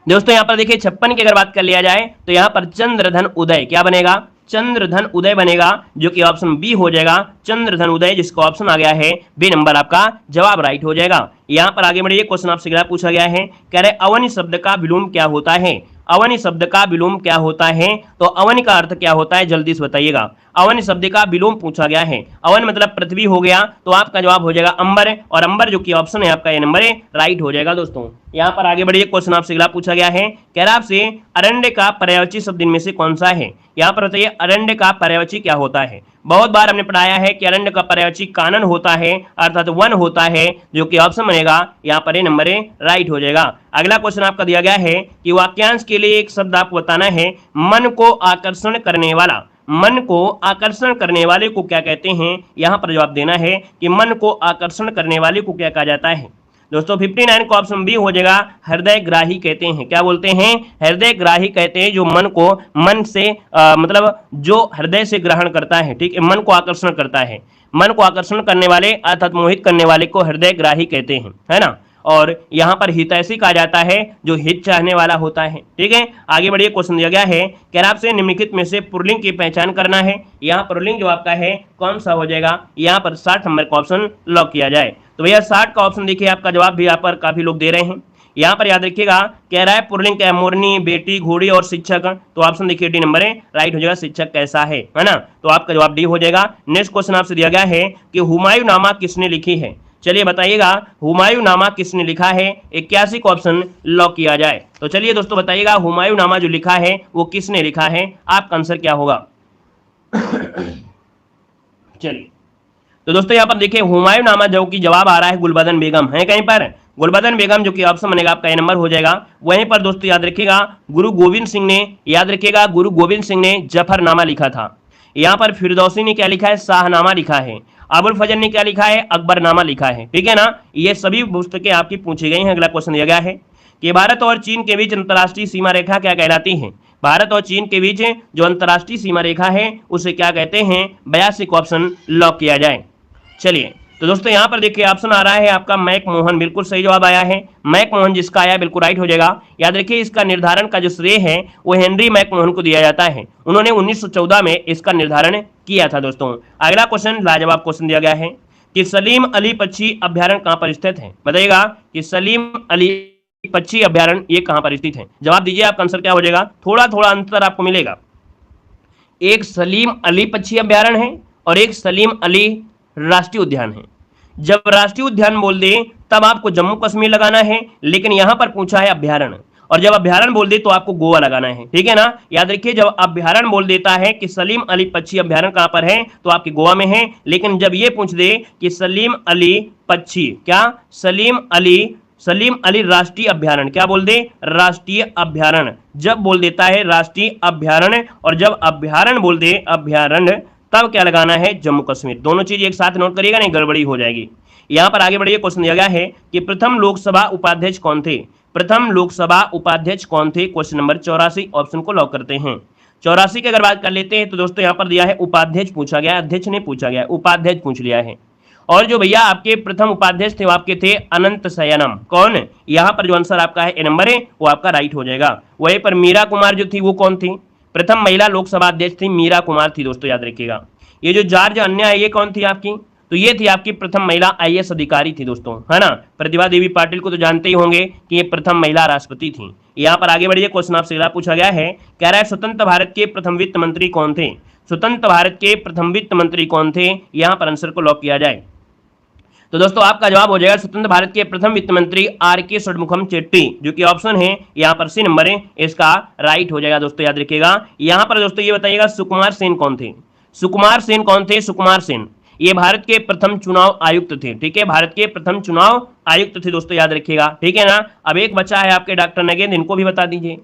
दोस्तों यहाँ पर देखिए 56 की अगर बात कर लिया जाए तो यहाँ पर चंद्रधन उदय क्या बनेगा, चंद्रधन उदय बनेगा, जो कि ऑप्शन बी हो जाएगा, चंद्रधन उदय, जिसका ऑप्शन आ गया है बी नंबर आपका जवाब राइट हो जाएगा। यहाँ पर आगे बढ़िए, क्वेश्चन आपसे पूछा गया है, कह रहे अवनि शब्द का विलोम क्या होता है। अवनि शब्द का विलोम क्या होता है, तो अवनि का अर्थ क्या होता है जल्दी से बताइएगा। अवनि शब्द का विलोम पूछा गया है, अवन मतलब पृथ्वी हो गया, तो आपका जवाब हो जाएगा अंबर, और अंबर जो कि ऑप्शन है आपका ये नंबर राइट हो जाएगा। दोस्तों यहाँ पर आगे बढ़िए, क्वेश्चन आपसे अगला पूछा गया है, कह रहा आपसे अरण्य का पर्यायवाची शब्द इनमें से कौन सा है। यहाँ पर बताइए अरण्य का पर्यायवाची क्या होता है। बहुत बार हमने पढ़ाया है कि अरण्य का पर्यायवाची कानन होता है, अर्थात वन होता है, जो कि ऑप्शन बनेगा यहाँ पर नंबर राइट हो जाएगा। अगला क्वेश्चन आपका दिया गया है कि वाक्यांश के लिए एक शब्द आपको बताना है, मन को आकर्षण करने वाला। मन को आकर्षण करने वाले को क्या कहते हैं, यहाँ पर जवाब देना है कि मन को आकर्षण करने वाले को क्या कहा जाता है। दोस्तों 59 का ऑप्शन बी हो जाएगा, हृदय ग्राही कहते हैं। क्या बोलते हैं, हृदय ग्राही कहते हैं, जो मन को मन से मतलब जो हृदय से ग्रहण करता है, ठीक है, मन को आकर्षण करता है। मन को आकर्षण करने वाले अर्थात मोहित करने वाले को हृदय ग्राही कहते हैं, है ना। और यहाँ पर हितैषी कहा जाता है, जो हित चाहने वाला होता है, ठीक है। आगे बढ़िए, क्वेश्चन दिया गया है, कह रहा आपसे निम्नलिखित में से पुल्लिंग की पहचान करना है। यहाँ पुल्लिंग जो आपका है कौन सा हो जाएगा, यहाँ पर 60 नंबर का ऑप्शन लॉक किया जाए। तो भैया 60 का ऑप्शन देखिए, आपका जवाब भी यहाँ पर काफी लोग दे रहे हैं। यहाँ पर याद रखिएगा, कह रहा है पुल्लिंग क्या है, मोरनी, बेटी, घोड़ी और शिक्षक, तो ऑप्शन देखिए डी नंबर राइट हो जाएगा, शिक्षक कैसा है ना, तो आपका जवाब डी हो जाएगा। नेक्स्ट क्वेश्चन आपसे दिया गया है कि हुमायूं नामा किसने लिखी है। चलिए बताइएगा, हुमायूं नामा किसने लिखा है। 81 का ऑप्शन लॉक किया जाए। तो चलिए दोस्तों बताइएगा, हुमायूं नामा जो लिखा है वो किसने लिखा है, आपका आंसर क्या होगा। चलिए तो दोस्तों यहाँ पर देखिए, हुमायूं नामा जो कि जवाब आ रहा है गुलबदन बेगम है, कहीं पर गुलबदन बेगम, जो कि ऑप्शन बनेगा आपका ए नंबर हो जाएगा। वहीं पर दोस्तों याद रखिएगा, गुरु गोविंद सिंह ने, याद रखिएगा गुरु गोविंद सिंह ने जफरनामा लिखा था। यहाँ पर फिरदौसी ने क्या लिखा है, शाहनामा लिखा है। अबुल फजल ने क्या लिखा है, अकबरनामा लिखा है, ठीक है ना। ये सभी पुस्तकें आपकी पूछी गई हैं। अगला क्वेश्चन दिया गया है कि भारत और चीन के बीच अंतर्राष्ट्रीय सीमा रेखा क्या कहलाती है। भारत और चीन के बीच जो अंतर्राष्ट्रीय सीमा रेखा है उसे क्या कहते हैं, 82 का ऑप्शन लॉक किया जाए। चलिए तो दोस्तों यहाँ पर देखिए ऑप्शन आ रहा है आपका मैक मोहन, बिल्कुल सही जवाब आया है। मैक मोहन जिसका आया बिल्कुल राइट हो जाएगा। याद रखिए इसका निर्धारण का जो श्रेय है वो हेनरी मैक मोहन को दिया जाता है। उन्होंने 1914 में इसका निर्धारण किया था। दोस्तों अगला क्वेश्चन लाजवाब क्वेश्चन दिया गया है कि सलीम अली पक्षी अभ्यारण्य कहां पर स्थित है। बताइएगा कि सलीम अली पक्षी अभ्यारण्य ये कहां पर स्थित है। जवाब दीजिए, आपका आंसर क्या हो जाएगा। थोड़ा थोड़ा अंतर आपको मिलेगा। एक सलीम अली पक्षी अभ्यारण्य है और एक सलीम अली राष्ट्रीय उद्यान है। जब राष्ट्रीय उद्यान बोल दे तब आपको जम्मू कश्मीर लगाना है, लेकिन यहां पर पूछा है अभ्यारण्य, और जब अभ्यारण्य बोल दे तो आपको गोवा लगाना है। ठीक है ना। याद रखिए जब अभ्यारण्य बोल देता है कि सलीम अली पक्षी अभ्यारण्य कहां पर है तो आपके गोवा में है, लेकिन जब ये पूछ दे कि सलीम अली पक्षी क्या सलीम अली राष्ट्रीय अभ्यारण्य, क्या बोल दे, राष्ट्रीय अभ्यारण्य, जब बोल देता है राष्ट्रीय अभ्यारण्य और जब अभ्यारण्य बोल दे अभ्यारण्य तब क्या लगाना है, जम्मू कश्मीर। दोनों चीज एक साथ नोट करिएगा, नहीं गड़बड़ी हो जाएगी। यहां पर आगे बढ़िए, क्वेश्चन दिया गया है कि प्रथम लोकसभा उपाध्यक्ष कौन थे। प्रथम लोकसभा उपाध्यक्ष कौन थे, क्वेश्चन नंबर 84 ऑप्शन को लॉक करते हैं। 84 की अगर बात कर लेते हैं तो दोस्तों यहां पर दिया है उपाध्यक्ष पूछा गया, अध्यक्ष नहीं पूछा गया, उपाध्यक्ष पूछ लिया है। और जो भैया आपके प्रथम उपाध्यक्ष थे वो आपके थे अनंत शयनम। कौन, यहां पर जो आंसर आपका है ए नंबर है वो आपका राइट हो जाएगा। वहीं पर मीरा कुमार जो थी वो कौन थी, प्रथम महिला लोकसभा अध्यक्ष थी मीरा कुमार थी। दोस्तों याद रखिएगा। ये जो जॉर्ज अन्या है ये कौन थी आपकी, तो ये थी आपकी प्रथम महिला आईएएस अधिकारी थी दोस्तों, है ना। प्रतिभा देवी पाटिल को तो जानते ही होंगे कि ये प्रथम महिला राष्ट्रपति थी। यहां पर आगे बढ़िए, क्वेश्चन आपसे अगला पूछा गया है, कह रहा है स्वतंत्र भारत के प्रथम वित्त मंत्री कौन थे। स्वतंत्र भारत के प्रथम वित्त मंत्री कौन थे, यहां पर आंसर को लॉक किया जाए। तो दोस्तों आपका जवाब हो जाएगा स्वतंत्र भारत के प्रथम वित्त मंत्री आर.के. षणमुखम चेट्टी, जो कि ऑप्शन है यहाँ पर सी नंबर है इसका राइट हो जाएगा। दोस्तों याद रखिएगा। यहाँ पर दोस्तों ये बताइएगा सुकुमार सेन कौन थे। सुकुमार सेन कौन थे, सुकुमार सेन ये भारत के प्रथम चुनाव आयुक्त थे। ठीक है, भारत के प्रथम चुनाव आयुक्त थे दोस्तों, याद रखिएगा। ठीक है ना। अब एक बच्चा है आपके डॉक्टर नगेंद्र, इनको भी बता दीजिए।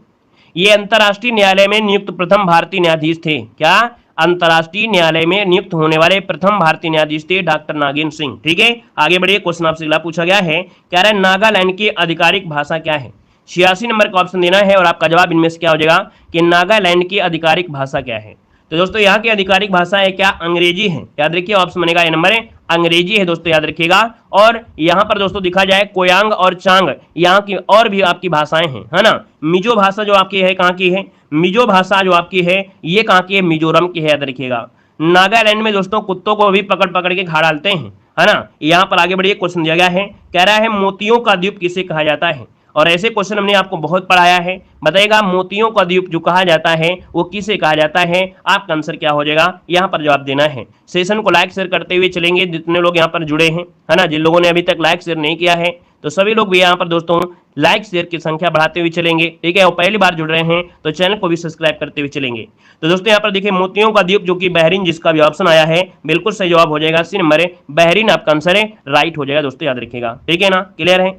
ये अंतरराष्ट्रीय न्यायालय में नियुक्त प्रथम भारतीय न्यायाधीश थे। क्या, अंतरराष्ट्रीय न्यायालय में नियुक्त होने वाले प्रथम भारतीय न्यायाधीश थे डॉक्टर नागेंद्र सिंह। ठीक है, आगे बढ़िए, क्वेश्चन आपसे अगला पूछा गया है, कह रहा है नागालैंड की आधिकारिक भाषा क्या है। 86 नंबर का ऑप्शन देना है और आपका जवाब इनमें से क्या हो जाएगा कि नागालैंड की आधिकारिक भाषा क्या है। तो दोस्तों यहाँ की आधिकारिक भाषा है क्या, अंग्रेजी है। याद रखिए ऑप्शन बनेगा ये नंबर है अंग्रेजी है दोस्तों, याद रखिएगा। और यहाँ पर दोस्तों दिखा जाए कोयांग और चांग यहाँ की और भी आपकी भाषाएं हैं, है ना। मिजो भाषा जो आपकी है कहाँ की है, मिजो भाषा जो आपकी है ये कहाँ की है, मिजोरम की है, याद रखिएगा। नागालैंड में दोस्तों कुत्तों को भी पकड़ पकड़ के खा डालते हैं, है ना। यहाँ पर आगे बढ़िए, क्वेश्चन दिया गया है, कह रहा है मोतियों का द्वीप किसे कहा जाता है। और ऐसे क्वेश्चन हमने आपको बहुत पढ़ाया है। बताइएगा मोतियों का द्वीप जो कहा जाता है वो किसे कहा जाता है, आपका आंसर क्या हो जाएगा, यहाँ पर जवाब देना है। सेशन को लाइक शेयर करते हुए चलेंगे, जितने लोग यहाँ पर जुड़े हैं, है ना। जिन लोगों ने अभी तक लाइक शेयर नहीं किया है तो सभी लोग भी यहाँ पर दोस्तों लाइक शेयर की संख्या बढ़ाते हुए चलेंगे। ठीक है, और पहली बार जुड़ रहे हैं तो चैनल को भी सब्सक्राइब करते हुए चलेंगे। तो दोस्तों यहाँ पर देखिए मोतियों का द्वीप जो कि बहरीन, जिसका भी ऑप्शन आया है बिल्कुल सही जवाब हो जाएगा सी नंबर है बहरीन, आपका आंसर है राइट हो जाएगा दोस्तों, याद रखिएगा। ठीक है ना, क्लियर है।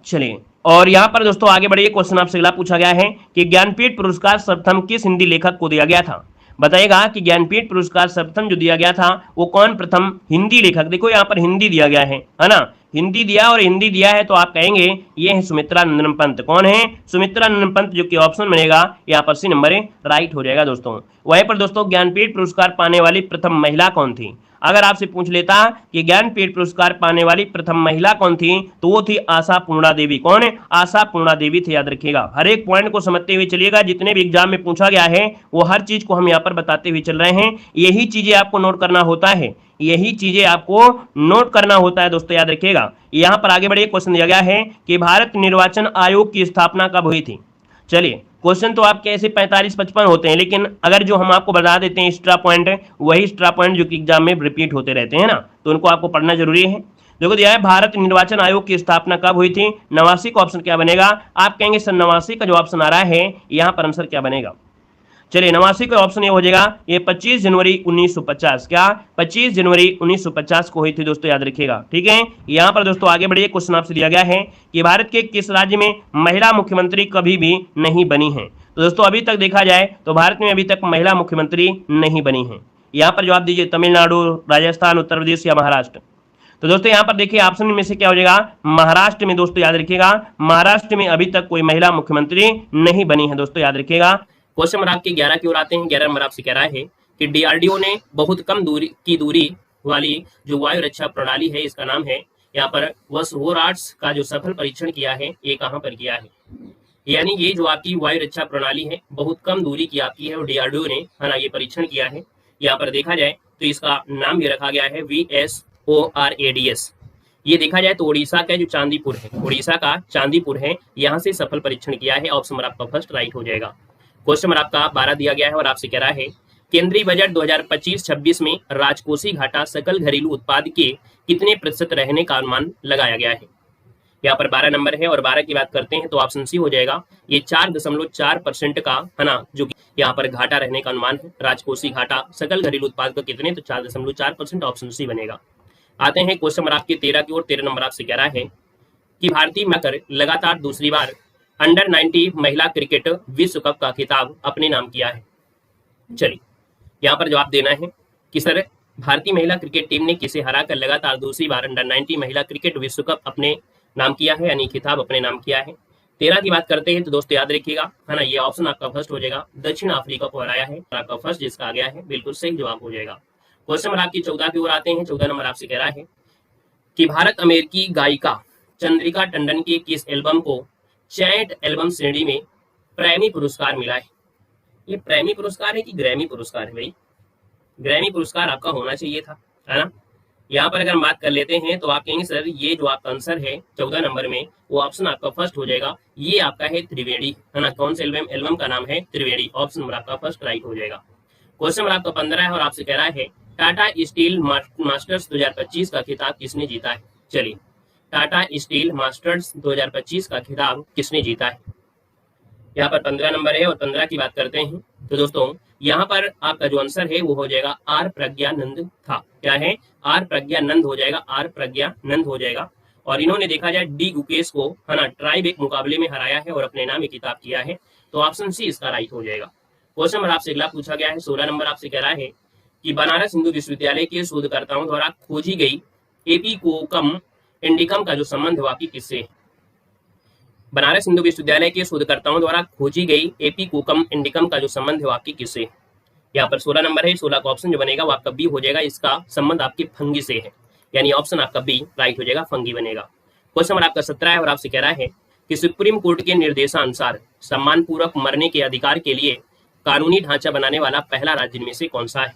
चलिए, और यहाँ पर दोस्तों आगे बढ़िए, क्वेश्चन आपसे अगला पूछा गया है कि ज्ञानपीठ पुरस्कार सर्वप्रथम किस हिंदी लेखक को दिया गया था। बताइएगा कि ज्ञानपीठ पुरस्कार सर्वप्रथम जो दिया गया था वो कौन प्रथम हिंदी लेखक, देखो यहाँ पर हिंदी दिया गया है ना, हिंदी दिया और हिंदी दिया है तो आप कहेंगे ये है सुमित्रा नंदन पंत। कौन है, सुमित्रा नंदन पंत, जो कि ऑप्शन बनेगा यहाँ पर सी नंबर है राइट हो जाएगा दोस्तों। वहीं पर दोस्तों ज्ञानपीठ पुरस्कार पाने वाली प्रथम महिला कौन थी। अगर आपसे पूछ लेता कि ज्ञानपीठ पुरस्कार पाने वाली प्रथम महिला कौन थी तो वो थी आशा पूर्णा देवी। कौन है, आशा पूर्णा देवी थी, याद रखिएगा। हर एक पॉइंट को समझते हुए चलिएगा, जितने भी एग्जाम में पूछा गया है वो हर चीज को हम यहाँ पर बताते हुए चल रहे हैं। यही चीजें आपको नोट करना होता है, यही चीजें आपको नोट करना होता है दोस्तों, याद रखिएगा। यहाँ पर आगे बढ़िए, क्वेश्चन दिया गया है कि भारत निर्वाचन आयोग की स्थापना कब हुई थी। चलिए, क्वेश्चन तो आपके ऐसे 45-55 होते हैं, लेकिन अगर जो हम आपको बता देते हैं एक्स्ट्रा पॉइंट, वही एक्स्ट्रा पॉइंट जो कि एग्जाम में रिपीट होते रहते हैं ना, तो उनको आपको पढ़ना जरूरी है। देखो दिया है भारत निर्वाचन आयोग की स्थापना कब हुई थी। 89 का ऑप्शन क्या बनेगा, आप कहेंगे सर 89 का जो ऑप्शन आ रहा है यहाँ पर आंसर क्या बनेगा। चलिए, 89 का ऑप्शन ये हो जाएगा ये 25 जनवरी 1950। क्या, 25 जनवरी 1950 को हुई थी दोस्तों, याद रखिएगा। ठीक है, यहाँ पर दोस्तों आगे बढ़िए, क्वेश्चन आपसे दिया गया है कि भारत के किस राज्य में महिला मुख्यमंत्री कभी भी नहीं बनी है। तो दोस्तों अभी तक देखा जाए तो भारत में अभी तक महिला मुख्यमंत्री नहीं बनी है। यहाँ पर जवाब दीजिए, तमिलनाडु, राजस्थान, उत्तर प्रदेश या महाराष्ट्र। तो दोस्तों यहाँ पर देखिए ऑप्शन में से क्या हो जाएगा, महाराष्ट्र में दोस्तों, याद रखिएगा। महाराष्ट्र में अभी तक कोई महिला मुख्यमंत्री नहीं बनी है दोस्तों, याद रखिएगा। क्वेश्चन नंबर आपके 11 की ओर आते हैं। 11 नंबर आपसे कह रहा है कि डीआरडीओ ने बहुत कम दूरी वाली जो वायु रक्षा प्रणाली है इसका नाम है यहाँ पर वसवोराट्स का जो सफल परीक्षण किया है ये कहाँ पर किया है। यानी ये जो आपकी वायु रक्षा प्रणाली है बहुत कम दूरी की आपकी है और डीआरडीओ ने है ना ये परीक्षण किया है। यहाँ पर देखा जाए तो इसका नाम भी रखा गया है VSORADS। ये देखा जाए तो उड़ीसा का जो चांदीपुर है, उड़ीसा का चांदीपुर है, यहाँ से सफल परीक्षण किया है। ऑप्शन नंबर आपका फर्स्ट राइट हो जाएगा। क्वेश्चन नंबर आपका 12 दिया गया है और आपसे कह रहा है केंद्रीय बजट 2025-26 में राजकोषीय घाटा सकल घरेलू उत्पाद के कितने प्रतिशत रहने का अनुमान लगाया गया है। यहाँ पर 12 नंबर है और 12 की बात करते हैं तो ऑप्शन सी हो जाएगा। ये 4.4% का है ना जो कि यहाँ पर घाटा रहने का अनुमान है। राजकोषीय घाटा सकल घरेलू उत्पाद का कितने, तो 4.4%, ऑप्शन सी बनेगा। आते हैं क्वेश्चन नंबर आपके 13 की ओर। 13 नंबर आपसे कह रहा है कि भारतीय महिला लगातार दूसरी बार अंडर 90 महिला क्रिकेट विश्व कप का खिताब अपने नाम किया है। चलिए यहाँ पर जवाब देना है कि सर भारतीय महिला क्रिकेट टीम ने किसे हराकर लगातार दूसरी बार अंडर 90 महिला क्रिकेट विश्व कप अपने नाम किया है, यानी खिताब अपने नाम किया है। 13 की बात करते हैं तो दोस्तों याद रखिएगा है ना, ये ऑप्शन आपका फर्स्ट हो जाएगा। दक्षिण अफ्रीका को हराया है, आपका फर्स्ट जिसका आ गया है बिल्कुल सही जवाब हो जाएगा। क्वेश्चन नंबर आपकी 14 की ओर आते हैं। 14 नंबर आपसे कह रहा है कि भारत अमेरिकी गायिका चंद्रिका टंडन के किस एल्बम को चैट एल्बम श्रेणी में ग्रैमी पुरस्कार मिला है। ये ग्रैमी पुरस्कार है कि ग्रैमी पुरस्कार है भाई? ग्रैमी पुरस्कार आपका होना चाहिए था, है ना। यहाँ पर अगर हम बात कर लेते हैं तो आप कहेंगे सर ये जो आपका आंसर है 14 नंबर में वो ऑप्शन आपका फर्स्ट हो जाएगा। ये आपका है त्रिवेणी, है ना। कौन से एल्बम का नाम है? त्रिवेणी। ऑप्शन नंबर आपका फर्स्ट राइट हो जाएगा। क्वेश्चन नंबर आपका 15 है और आपसे कह रहा है टाटा स्टील मास्टर्स 2025 का खिताब किसने जीता है। चलिए टाटा स्टील मास्टर्स 2025 का खिताब किसने जीता है। यहाँ पर 15 नंबर है और 15 की बात करते हैं तो दोस्तों यहाँ पर आपका जो आंसर है वो हो जाएगा आर प्रज्ञानंद था। क्या है? आर प्रज्ञानंद हो जाएगा, आर प्रज्ञानंद हो जाएगा। और इन्होंने देखा जाए डी गुकेश को है ना ट्राइब एक मुकाबले में हराया है और अपने नाम एक किताब किया है, तो ऑप्शन सी इसका राइट हो जाएगा। क्वेश्चन नंबर आपसे अगला पूछा गया है। 16 नंबर आपसे कह रहा है कि बनारस हिंदू विश्वविद्यालय के शोधकर्ताओं द्वारा खोजी गई एपिकोकम इंडिकम का जो संबंध वाकई किससे है। बनारस हिंदू विश्वविद्यालय के शोधकर्ताओं द्वारा खोजी गई एपिकोकम इंडिकम का जो संबंध है वाकई किससे है। यहाँ पर 16 नंबर है, 16 का ऑप्शन जो बनेगा वो आपका बी हो जाएगा। इसका संबंध आपके फंगी से है, यानी ऑप्शन आपका बी राइट हो जाएगा, फंगी बनेगा। क्वेश्चन नंबर आपका 17 है और आपसे कह रहा है कि सुप्रीम कोर्ट के निर्देशानुसार सम्मानपूर्वक मरने के अधिकार के लिए कानूनी ढांचा बनाने वाला पहला राज्य में से कौन सा है।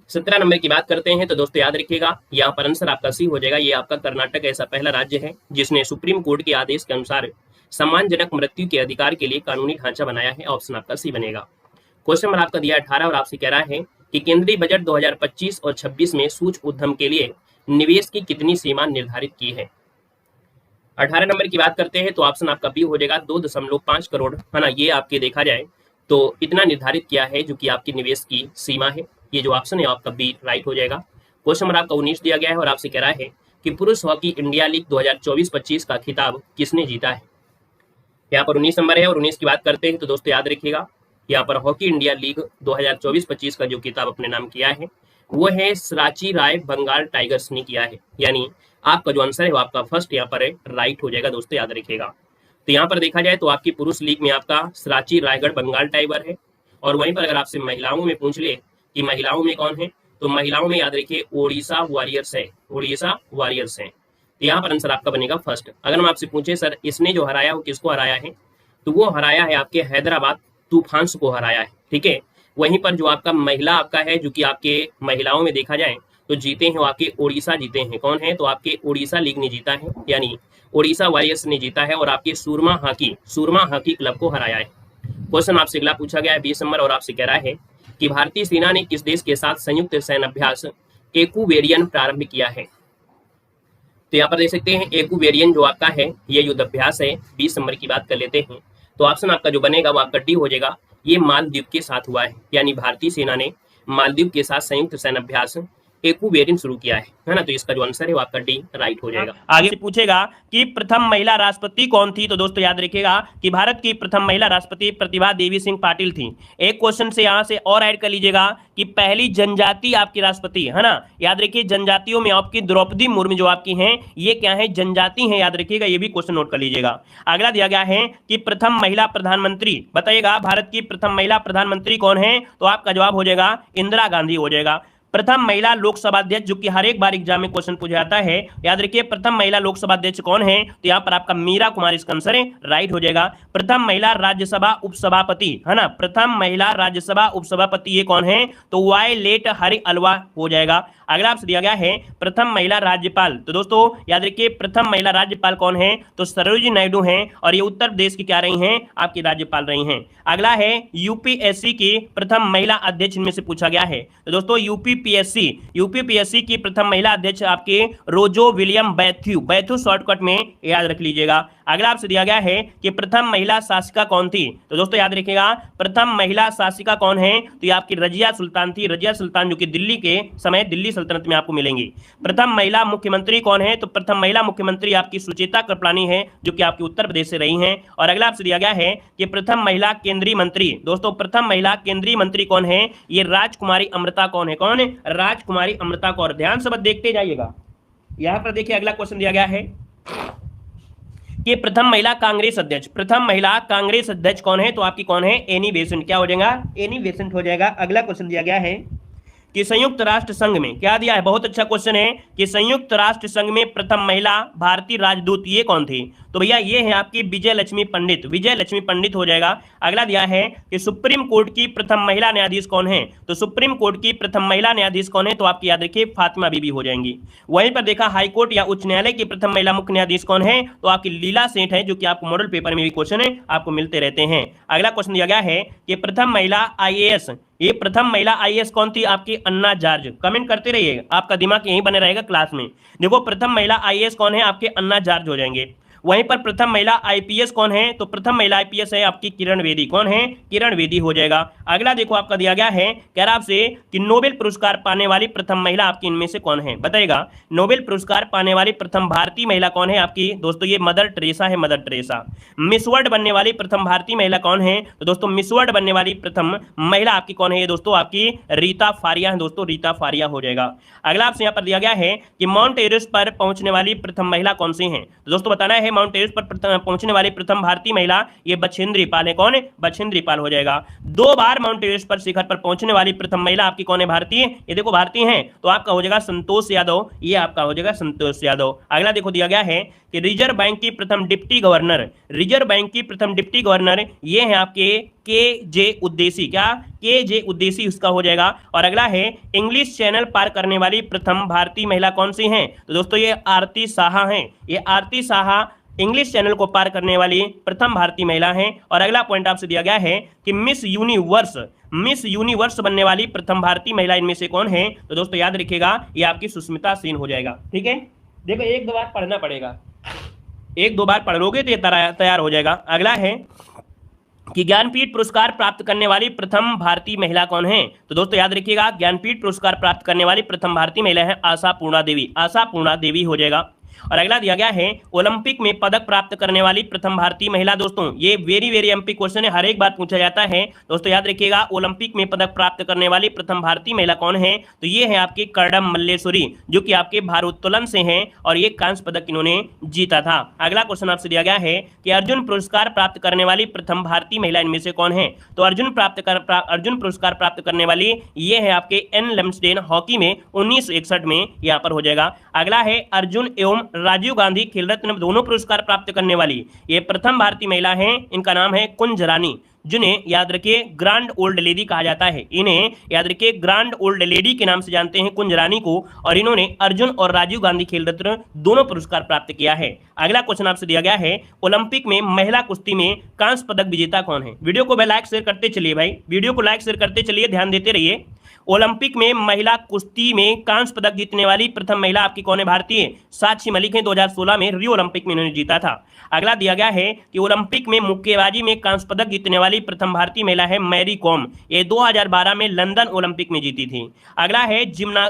17 नंबर की बात करते हैं तो दोस्तों याद रखिएगा यहाँ पर आंसर आपका सी हो जाएगा। ये आपका कर्नाटक ऐसा पहला राज्य है जिसने सुप्रीम कोर्ट के आदेश के अनुसार सम्मानजनक मृत्यु के अधिकार के लिए कानूनी ढांचा बनाया है। ऑप्शन आपका सी बनेगा। क्वेश्चन नंबर आपका दिया 18 और आपसे कह रहा है कि केंद्रीय बजट 2025 और 26 में सूक्ष्म उद्यम के लिए निवेश की कितनी सीमा निर्धारित की है। 18 नंबर की बात करते हैं तो ऑप्शन आपका बी हो जाएगा 2.5 करोड़, है ना। ये आपके देखा जाए तो इतना निर्धारित किया है जो कि आपकी निवेश की सीमा है। ये जो ऑप्शन है आपका बी राइट हो जाएगा। क्वेश्चन नंबर आपका 19 दिया गया है और आपसे कह रहा है कि पुरुष हॉकी इंडिया लीग 2024-25 का खिताब किसने जीता है। यहाँ पर 19 नंबर है और 19 की बात करते हैं तो दोस्तों याद रखिएगा यहाँ पर हॉकी इंडिया लीग 2024-25 का जो खिताब अपने नाम किया है वो है सराची राय बंगाल टाइगर्स ने किया है, यानी आपका जो आंसर है वो आपका फर्स्ट यहाँ पर राइट हो जाएगा। दोस्तों याद रखिएगा तो यहाँ पर देखा जाए तो आपकी पुरुष लीग में आपका सराची रायगढ़ बंगाल टाइगर है। और वहीं पर अगर आपसे महिलाओं में पूछ ले कि महिलाओं में कौन है तो महिलाओं में याद रखिए ओडिशा वॉरियर्स है, ओडिशा वॉरियर्स है। तो यहाँ पर आंसर आपका बनेगा फर्स्ट। अगर हम आपसे पूछे सर इसने जो हराया वो किसको हराया है तो वो हराया है आपके हैदराबाद तूफान्स को हराया है, ठीक है। वहीं पर जो आपका महिला आपका है जो कि आपके महिलाओं में देखा जाए तो जीते हैं वो आपके ओडिशा जीते हैं। कौन है तो आपके ओडिशा लीग ने जीता है, यानी ओडिशा वॉरियर्स ने जीता है और आपके सूरमा हॉकी क्लब को हराया है। क्वेश्चन आपसे अगला पूछा गया है 20 नंबर और आपसे कह रहा है कि भारतीय सेना ने किस देश के साथ संयुक्त सैन्य अभ्यास एकूवेरियन प्रारंभ किया है। तो यहाँ पर देख सकते हैं एकूवेरियन जो आपका है ये युद्ध अभ्यास है। 20 नंबर की बात कर लेते हैं तो ऑप्शन आपका जो बनेगा वो आपका डी हो जाएगा। ये मालदीव के साथ हुआ है, यानी भारतीय सेना ने मालदीव के साथ संयुक्त सैन्य अभ्यास एकूवेरियन शुरू किया है ना। तो इसका जो आंसर है वो आपका डी राइट हो जाएगा। आगे पूछेगा कि प्रथम महिला राष्ट्रपति कौन थी, तो दोस्तों याद रखिएगा कि भारत की प्रथम महिला राष्ट्रपति प्रतिभा देवी सिंह पाटिल थी। एक क्वेश्चन से यहाँ से और ऐड कर लीजिएगा कि पहली जनजाति आपकी राष्ट्रपति, है ना। याद रखिए जनजातियों में आपकी द्रौपदी मुर्मू जो आपकी हैं ये क्या है, जनजाति हैं, याद रखिएगा, ये भी क्वेश्चन नोट कर लीजिएगा। अगला दिया गया है कि प्रथम महिला प्रधानमंत्री बताइएगा, भारत की प्रथम महिला प्रधानमंत्री कौन है, तो आपका जवाब हो जाएगा इंदिरा गांधी हो जाएगा। प्रथम महिला लोकसभा अध्यक्ष, जो कि हर एक बार एग्जाम में क्वेश्चन पूछा जाता है, याद रखिए प्रथम महिला लोकसभा अध्यक्ष कौन है, तो यहाँ पर आपका मीरा कुमारी इसका आंसर है, राइट हो जाएगा। प्रथम महिला राज्यसभा उपसभापति है ना, प्रथम महिला राज्यसभा उपसभापति ये कौन है, तो वायलेट हरि अलवा हो जाएगा। अगला आपसे दिया गया है प्रथम महिला राज्यपाल, तो दोस्तों याद रखिए प्रथम महिला राज्यपाल कौन है, तो सरोजिनी नायडू हैं, और ये उत्तर प्रदेश की क्या रही हैं, आपकी राज्यपाल रही हैं। अगला है यूपीएससी की प्रथम महिला अध्यक्ष इनमें से पूछा गया है, तो दोस्तों यूपीपीएससी की प्रथम महिला अध्यक्ष आपके रोजो विलियम बैथ्यू शॉर्टकट में याद रख लीजिएगा। अगला आपसे दिया गया है कि प्रथम महिला शासिका कौन थी, तो दोस्तों याद रखिएगा प्रथम महिला शासिका कौन है, तो ये आपकी रजिया सुल्तान थी, रजिया सुल्तान, जो कि दिल्ली के समय दिल्ली सल्तनत में आपको मिलेंगी। प्रथम महिला मुख्यमंत्री कौन है, तो प्रथम महिला मुख्यमंत्री आपकी सुचेता कृपलानी है, जो कि आपकी उत्तर प्रदेश से रही हैं। और अगला आपसे दिया गया है कि प्रथम महिला केंद्रीय मंत्री, दोस्तों प्रथम महिला केंद्रीय मंत्री कौन है, ये राजकुमारी अमृता कौन है, कौन है, राजकुमारी अमृता कौर। ध्यान से देखते जाइएगा। यहां पर देखिए अगला क्वेश्चन दिया गया है कि प्रथम महिला कांग्रेस अध्यक्ष, प्रथम महिला कांग्रेस अध्यक्ष कौन है, तो आपकी कौन है, एनी बेसेंट, क्या हो जाएगा, एनी बेसेंट हो जाएगा। अगला क्वेश्चन दिया गया है कि संयुक्त राष्ट्र संघ में, क्या दिया है, बहुत अच्छा क्वेश्चन है, कि संयुक्त राष्ट्र संघ में प्रथम महिला भारतीय राजदूत ये कौन थी, तो भैया ये है आपकी विजय लक्ष्मी पंडित, विजय लक्ष्मी पंडित हो जाएगा। अगला दिया है कि सुप्रीम कोर्ट की प्रथम महिला न्यायाधीश कौन है, तो सुप्रीम कोर्ट की प्रथम महिला न्यायाधीश कौन है, तो आपकी याद रखिए फातिमा बीबी हो जाएंगी। वहीं पर देखा हाई कोर्ट या उच्च न्यायालय की प्रथम महिला मुख्य न्यायाधीश कौन है, तो आपकी लीला सेठ है, जो कि आपको मॉडल पेपर में भी क्वेश्चन है आपको मिलते रहते हैं। अगला क्वेश्चन दिया गया है कि प्रथम महिला आईएएस, ये प्रथम महिला आईएएस कौन थी, आपकी अन्ना जार्ज। कमेंट करते रहिए, आपका दिमाग यहीं बने रहेगा क्लास में। देखो प्रथम महिला आईएएस कौन है, आपके अन्ना जार्ज हो जाएंगे। वहीं पर प्रथम महिला आईपीएस कौन है, तो प्रथम महिला आईपीएस है आपकी किरण बेदी, कौन है, किरण बेदी हो जाएगा। अगला देखो आपका दिया गया है, कह रहा आपसे कि नोबेल पुरस्कार पाने वाली प्रथम महिला आपकी इनमें से कौन है, बताएगा। नोबेल पुरस्कार पाने वाली प्रथम भारतीय महिला कौन है आपकी, दोस्तों ये मदर टेरेसा है, मदर टेरेसा। मिस वर्ल्ड बनने वाली प्रथम भारतीय महिला कौन है, तो दोस्तों मिस वर्ल्ड बनने वाली प्रथम महिला आपकी कौन है, ये दोस्तों आपकी रीता फारिया है, दोस्तों रीता फारिया हो जाएगा। अगला आपसे यहाँ पर दिया गया है कि माउंट एवरेस्ट पर पहुंचने वाली प्रथम महिला कौन सी है, तो दोस्तों बताना है माउंट एवरेस्ट पर पहुंचने वाली प्रथम भारतीय महिला ये बछेंद्री पाल है, कौन है, बछेंद्री पाल हो जाएगा। 2 बार माउंट एवरेस्ट पर शिखर पर पहुंचने वाली प्रथम महिला आपकी कौन है, भारतीय, ये देखो भारतीय है, तो आपका हो जाएगा संतोष यादव, ये आपका हो जाएगा संतोष यादव। अगला देखो दिया गया है कि रिजर्व बैंक की प्रथम डिप्टी गवर्नर, रिजर्व बैंक की प्रथम डिप्टी गवर्नर ये है आपके के जे उद्देशी, क्या, के जे उद्देशी उसका हो जाएगा। और अगला है इंग्लिश चैनल पार करने वाली प्रथम भारतीय महिला कौन सी है, तो दोस्तों ये आरती साहा है, ये आरती साहा इंग्लिश चैनल को पार करने वाली प्रथम भारतीय महिला है। और अगला पॉइंट आपसे दिया गया है कि मिस यूनिवर्स बनने वाली प्रथम भारतीय महिला इनमें से कौन है, तो दोस्तों याद रखिएगा ये आपकी सुष्मिता सेन हो जाएगा। ठीक है, देखो 1-2 बार पढ़ना पड़ेगा, 1-2 बार पढ़ लोगे तो ये तैयार हो जाएगा। अगला है कि ज्ञानपीठ पुरस्कार प्राप्त करने वाली प्रथम भारतीय महिला कौन है, तो दोस्तों याद रखिएगा ज्ञानपीठ पुरस्कार प्राप्त करने वाली प्रथम भारतीय महिला है आशा पूर्णा देवी, आशा पूर्णा देवी हो जाएगा। और अगला दिया गया है ओलंपिक में पदक प्राप्त करने वाली प्रथम भारतीय महिला, दोस्तों ये वेरी एमपी क्वेश्चन है, हर एक बार पूछा जाता है, दोस्तों याद रखिएगा ओलंपिक में पदक प्राप्त करने वाली प्रथम भारतीय महिला कौन है, तो ये है आपकी करडम मल्लेश्वरी, जो कि आपके भारोत्तोलन से हैं और ये कांस्य पदक इन्होंने जीता था। अगला क्वेश्चन आपसे दिया गया है कि अर्जुन पुरस्कार प्राप्त करने वाली प्रथम भारतीय महिला इनमें से कौन है, तो अर्जुन पुरस्कार प्राप्त करने वाली ये है आपके एन लम्सडेन, हॉकी में 1961 में यहाँ पर हो जाएगा। अगला है अर्जुन एवं राजीव गांधी खेल रत्न दोनों पुरस्कार प्राप्त करने वाली ये प्रथम भारतीय महिला हैं, इनका नाम है कुंज रानी, जिन्हें याद रखिए ग्रैंड ओल्ड लेडी कहा जाता है, इन्हें याद रखिए ग्रैंड ओल्ड लेडी के नाम से जानते हैं कुंज रानी को, और इन्होंने अर्जुन और राजीव गांधी खेल रत्न दोनों पुरस्कार प्राप्त किया है। अगला क्वेश्चन आपसे दिया गया है ओलंपिक में महिला कुश्ती में कांस्य पदक विजेता कौन है। वीडियो को लाइक शेयर करते चलिए भाई, वीडियो को लाइक शेयर करते चलिए, ध्यान देते रहिए। ओलंपिक में महिला कुश्ती में कांस्य पदक जीतने वाली प्रथम महिला आपकी कौन है, भारतीय, साक्षी मलिक है, 2016 में रियो ओलंपिक में इन्होंने जीता था। अगला दिया गया है कि ओलंपिक में मुक्केबाजी में कांस्य पदक जीतने वाली प्रथम भारतीय महिला है मैरी कॉम, ये 2012 में लंदन ओलंपिक में जीती थी। अगला है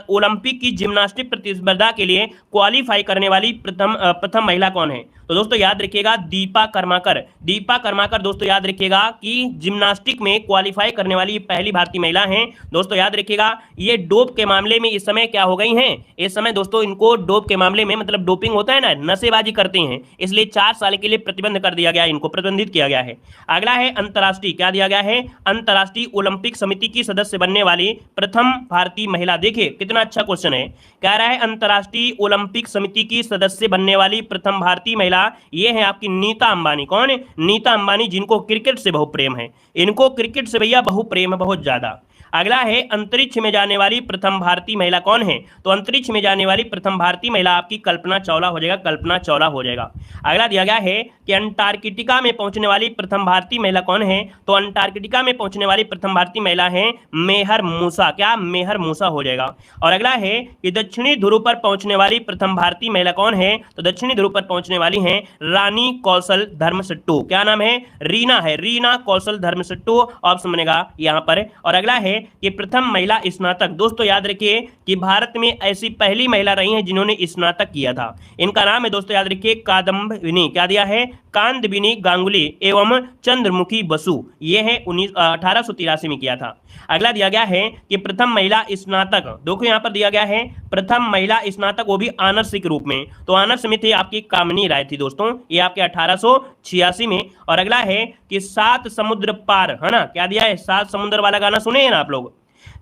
ओलंपिक की जिम्नास्टिक प्रतिस्पर्धा के लिए क्वालिफाई करने वाली प्रथम महिला कौन है, तो दोस्तों याद रखिएगा दीपा कर्माकर, दीपा कर्माकर दोस्तों याद रखिएगा कि जिम्नास्टिक में क्वालिफाई करने वाली पहली भारतीय महिला हैं। दोस्तों याद रखिएगा रखिएगा, ये डोप के मामले में इस समय क्या हो गई हैं, इस समय दोस्तों इनको डोप के मामले में मतलब डोपिंग होता है ना, नशेबाजी करते हैं, इसलिए 4 साल के लिए प्रतिबंध कर दिया गया है, इनको प्रतिबंधित किया गया है। अगला है अंतर्राष्ट्रीय, क्या दिया गया है, अंतर्राष्ट्रीय ओलंपिक समिति की सदस्य बनने वाली प्रथम भारतीय महिला। देखिए कितना अच्छा क्वेश्चन है, कह रहा है अंतर्राष्ट्रीय ओलंपिक समिति की सदस्य बनने वाली प्रथम भारतीय महिला, ये है आपकी नीता अंबानी। कौन है, नीता अंबानी, जिनको क्रिकेट से बहुत प्रेम है, इनको क्रिकेट से भैया बहुत प्रेम है, बहुत ज्यादा। अगला है अंतरिक्ष में जाने वाली प्रथम भारतीय महिला कौन है, तो अंतरिक्ष में जाने वाली प्रथम भारतीय महिला आपकी कल्पना चावला हो जाएगा, कल्पना चावला हो जाएगा। अगला दिया गया है कि अंटार्कटिका में पहुंचने वाली प्रथम भारतीय महिला कौन है, तो अंटार्कटिका में पहुंचने वाली प्रथम भारतीय महिला है मेहर मूसा, क्या मेहर मूसा हो जाएगा। और अगला है कि दक्षिणी ध्रुव पर पहुंचने वाली प्रथम भारतीय महिला कौन है, तो दक्षिणी ध्रुव पर पहुंचने वाली है रानी कौशल धर्मसट्टू, क्या नाम है, रीना है, रीना कौशल धर्मसट्टू ऑप्शन बनेगा यहां पर। और अगला है कि प्रथम महिला स्नातक, दोस्तों याद रखिए कि भारत में ऐसी पहली महिला रही हैं जिन्होंने स्नातक किया था, इनका नाम है दोस्तों याद रखिए कादम्बिनी, क्या दिया है, कांदबिनी गांगुली एवं चंद्रमुखी बसु, ये है 1883 में किया था। अगला दिया गया है कि प्रथम महिला स्नातक, देखो यहां पर दिया गया है प्रथम महिला स्नातक, वो भी ऑनर्स के रूप में, तो ऑनर्स में थे आपकी कामिनी राय थी दोस्तों, ये आपके 1886 में। और अगला है कि 7 समुद्र पार, है ना, क्या दिया है, 7 समुद्र वाला गाना सुने हैं ना आप लोग,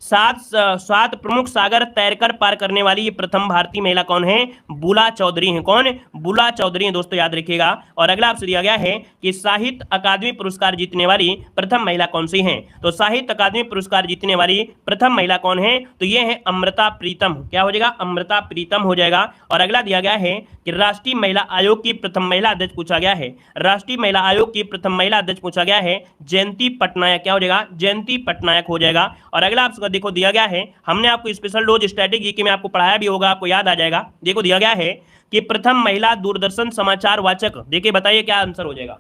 7 प्रमुख सागर तैरकर पार करने वाली ये प्रथम भारतीय महिला कौन है, बुला चौधरी है, कौन, बुला चौधरी है दोस्तों याद रखिएगा। और अगला आपसे दिया गया है कि साहित्य अकादमी पुरस्कार जीतने वाली प्रथम महिला कौन सी है, तो साहित्य अकादमी पुरस्कार जीतने वाली प्रथम महिला कौन है, तो ये है अमृता प्रीतम, क्या हो जाएगा, अमृता प्रीतम हो जाएगा। और अगला दिया गया है कि राष्ट्रीय महिला आयोग की प्रथम महिला अध्यक्ष पूछा गया है, राष्ट्रीय महिला आयोग की प्रथम महिला अध्यक्ष पूछा गया है जयंती पटनायक, क्या हो जाएगा, जयंती पटनायक हो जाएगा। और अगला आपको देखो दिया गया है, हमने आपको स्पेशल डोज स्टैटिक जीके में आपको पढ़ाया भी होगा, आपको याद आ जाएगा। देखो दिया गया है कि प्रथम महिला दूरदर्शन समाचार वाचक, देखिए बताइए क्या आंसर हो जाएगा,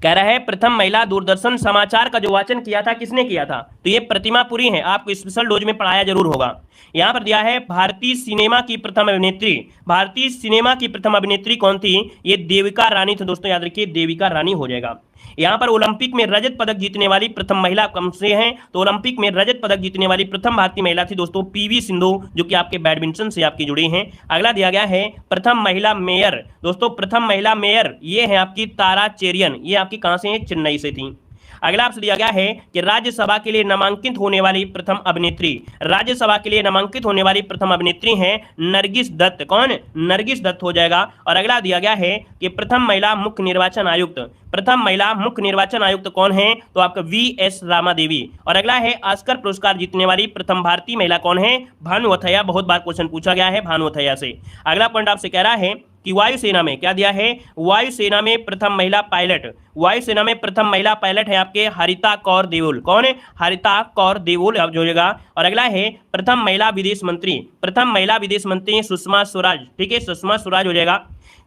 कह रहा है प्रथम महिला दूरदर्शन समाचार का जो वाचन किया था किसने किया था, तो ये प्रतिमा पुरी है, आपको स्पेशल डोज में पढ़ाया जरूर होगा। यहां पर दिया है भारतीय सिनेमा की प्रथम अभिनेत्री, भारतीय सिनेमा की प्रथम अभिनेत्री कौन थी, ये देविका रानी थी दोस्तों याद रखिए, देविका रानी हो जाएगा। यहां पर ओलंपिक में रजत पदक जीतने वाली प्रथम महिला कौन से हैं, तो ओलंपिक में रजत पदक जीतने वाली प्रथम भारतीय महिला थी दोस्तों पीवी सिंधु, जो कि आपके बैडमिंटन से आपकी जुड़ी हैं। अगला दिया गया है प्रथम महिला मेयर, दोस्तों प्रथम महिला मेयर ये है आपकी तारा चेरियन, ये आपकी कहां से है, चेन्नई से थी। अगला आपसे दिया गया है कि राज्यसभा के लिए नामांकित होने वाली प्रथम अभिनेत्री, राज्यसभा के लिए नामांकित होने वाली प्रथम अभिनेत्री हैं नरगिस दत्त, कौन, नरगिस दत्त हो जाएगा। और अगला दिया गया है कि प्रथम महिला मुख्य निर्वाचन आयुक्त, प्रथम महिला मुख्य निर्वाचन आयुक्त कौन है, तो आपका वी.एस. रामा देवी। और अगला है ऑस्कर पुरस्कार जीतने वाली प्रथम भारतीय महिला कौन है, भानु अथैया, बहुत बार क्वेश्चन पूछा गया है भानु अथैया से। अगला पॉइंट आपसे कह रहा है कि वायुसेना में क्या दिया है, वायुसेना में प्रथम महिला पायलट, वायुसेना में प्रथम महिला पायलट है आपके हरिता कौर देओल, कौन है, हरिता कौर देओल अब जोड़ेगा। और अगला है प्रथम महिला विदेश मंत्री, प्रथम महिला विदेश मंत्री सुषमा स्वराज, ठीक है, सुषमा स्वराज हो जाएगा।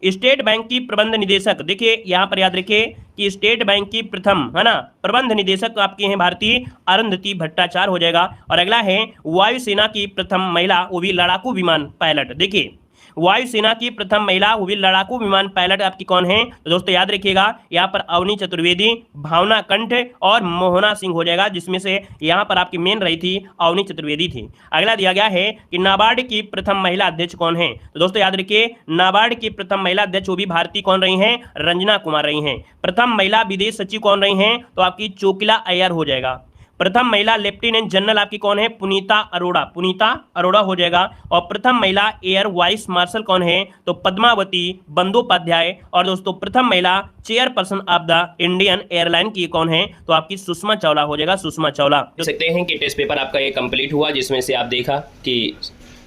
स्टेट बैंक की प्रबंध निदेशक, देखिए यहां पर याद रखिए कि स्टेट बैंक की प्रथम, है ना, प्रबंध निदेशक आपके हैं भारतीय अरुंधति भट्टाचार्य हो जाएगा। और अगला है वायुसेना की प्रथम महिला, वो भी लड़ाकू विमान पायलट, देखिए वायुसेना की प्रथम महिला वो भी लड़ाकू विमान पायलट आपकी कौन है, तो दोस्तों याद रखिएगा यहाँ पर अवनी चतुर्वेदी, भावना कंठ और मोहना सिंह हो जाएगा, जिसमें से यहाँ पर आपकी मेन रही थी अवनी चतुर्वेदी थी। अगला दिया गया है कि नाबार्ड की प्रथम महिला अध्यक्ष कौन है, तो दोस्तों याद रखिए नाबार्ड की प्रथम महिला अध्यक्ष वो भी भारतीय कौन रही हैं, रंजना कुमार रही हैं। प्रथम महिला विदेश सचिव कौन रही हैं, तो आपकी चोकिला अय्यर हो जाएगा। प्रथम महिला लेफ्टिनेंट जनरल आपकी कौन है, पुनीता अरोड़ा, पुनीता अरोड़ा हो जाएगा। और प्रथम महिला एयर वाइस मार्शल कौन है, तो पद्मावती बंदोपाध्याय। और दोस्तों प्रथम महिला chairperson of the Indian airline की कौन है, तो आपकी सुषमा चावला हो जाएगा, सुषमा चावला। देख सकते हैं कि टेस्ट पेपर आपका ये कंप्लीट हुआ, जिसमें से आप देखा कि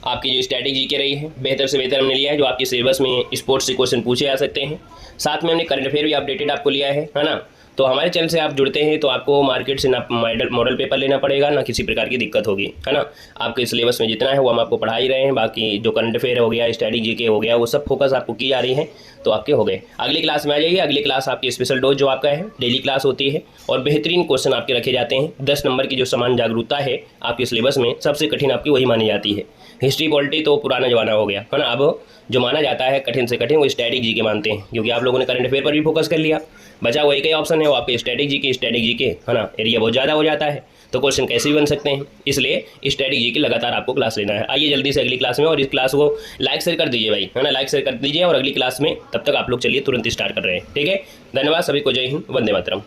आपकी जो स्ट्रैटेजी की रही है बेहतर से बेहतर हमने लिया है, जो आपके सिलेबस में स्पोर्ट्स से क्वेश्चन पूछे जा सकते हैं। साथ में हमने करंट अफेयर भी अपडेटेड आपको लिया है ना। तो हमारे चैनल से आप जुड़ते हैं तो आपको मार्केट से ना मॉडल पेपर लेना पड़ेगा, ना किसी प्रकार की दिक्कत होगी, है ना। आपके सिलेबस में जितना है वो हम आपको पढ़ा ही रहे हैं। बाकी जो करंट अफेयर हो गया, स्ट्रैटेजी के हो गया, वो सब फोकस आपको की जा रही है, तो आपके हो गए। अगली क्लास में आ जाइए। अगली क्लास आपकी स्पेशल डोज जो आपका है डेली क्लास होती है और बेहतरीन क्वेश्चन आपके रखे जाते हैं। 10 नंबर की जो समान जागरूकता है आपके सिलेबस में सबसे कठिन आपकी वही मानी जाती है। हिस्ट्री पॉलिटी तो पुराना जमाना हो गया, है ना। अब जो माना जाता है कठिन से कठिन वो स्टैटिक जी के मानते हैं, क्योंकि आप लोगों ने करंट अफेयर पर भी फोकस कर लिया। बचा वो एक ही ऑप्शन है, वो आपके स्टैटिक जी के, है ना। एरिया बहुत ज़्यादा हो जाता है, तो क्वेश्चन कैसे भी बन सकते हैं। इसलिए स्टैटिक जी की लगातार आपको क्लास लेना है। आइए जल्दी से अगली क्लास में, और इस क्लास को लाइक शेयर कर दीजिए भाई, है ना, लाइक शेयर कर दीजिए। और अगली क्लास में तब तक आप लोग चलिए तुरंत स्टार्ट कर रहे हैं। ठीक है, धन्यवाद सभी को, जय हिंद, वंदे मातरम।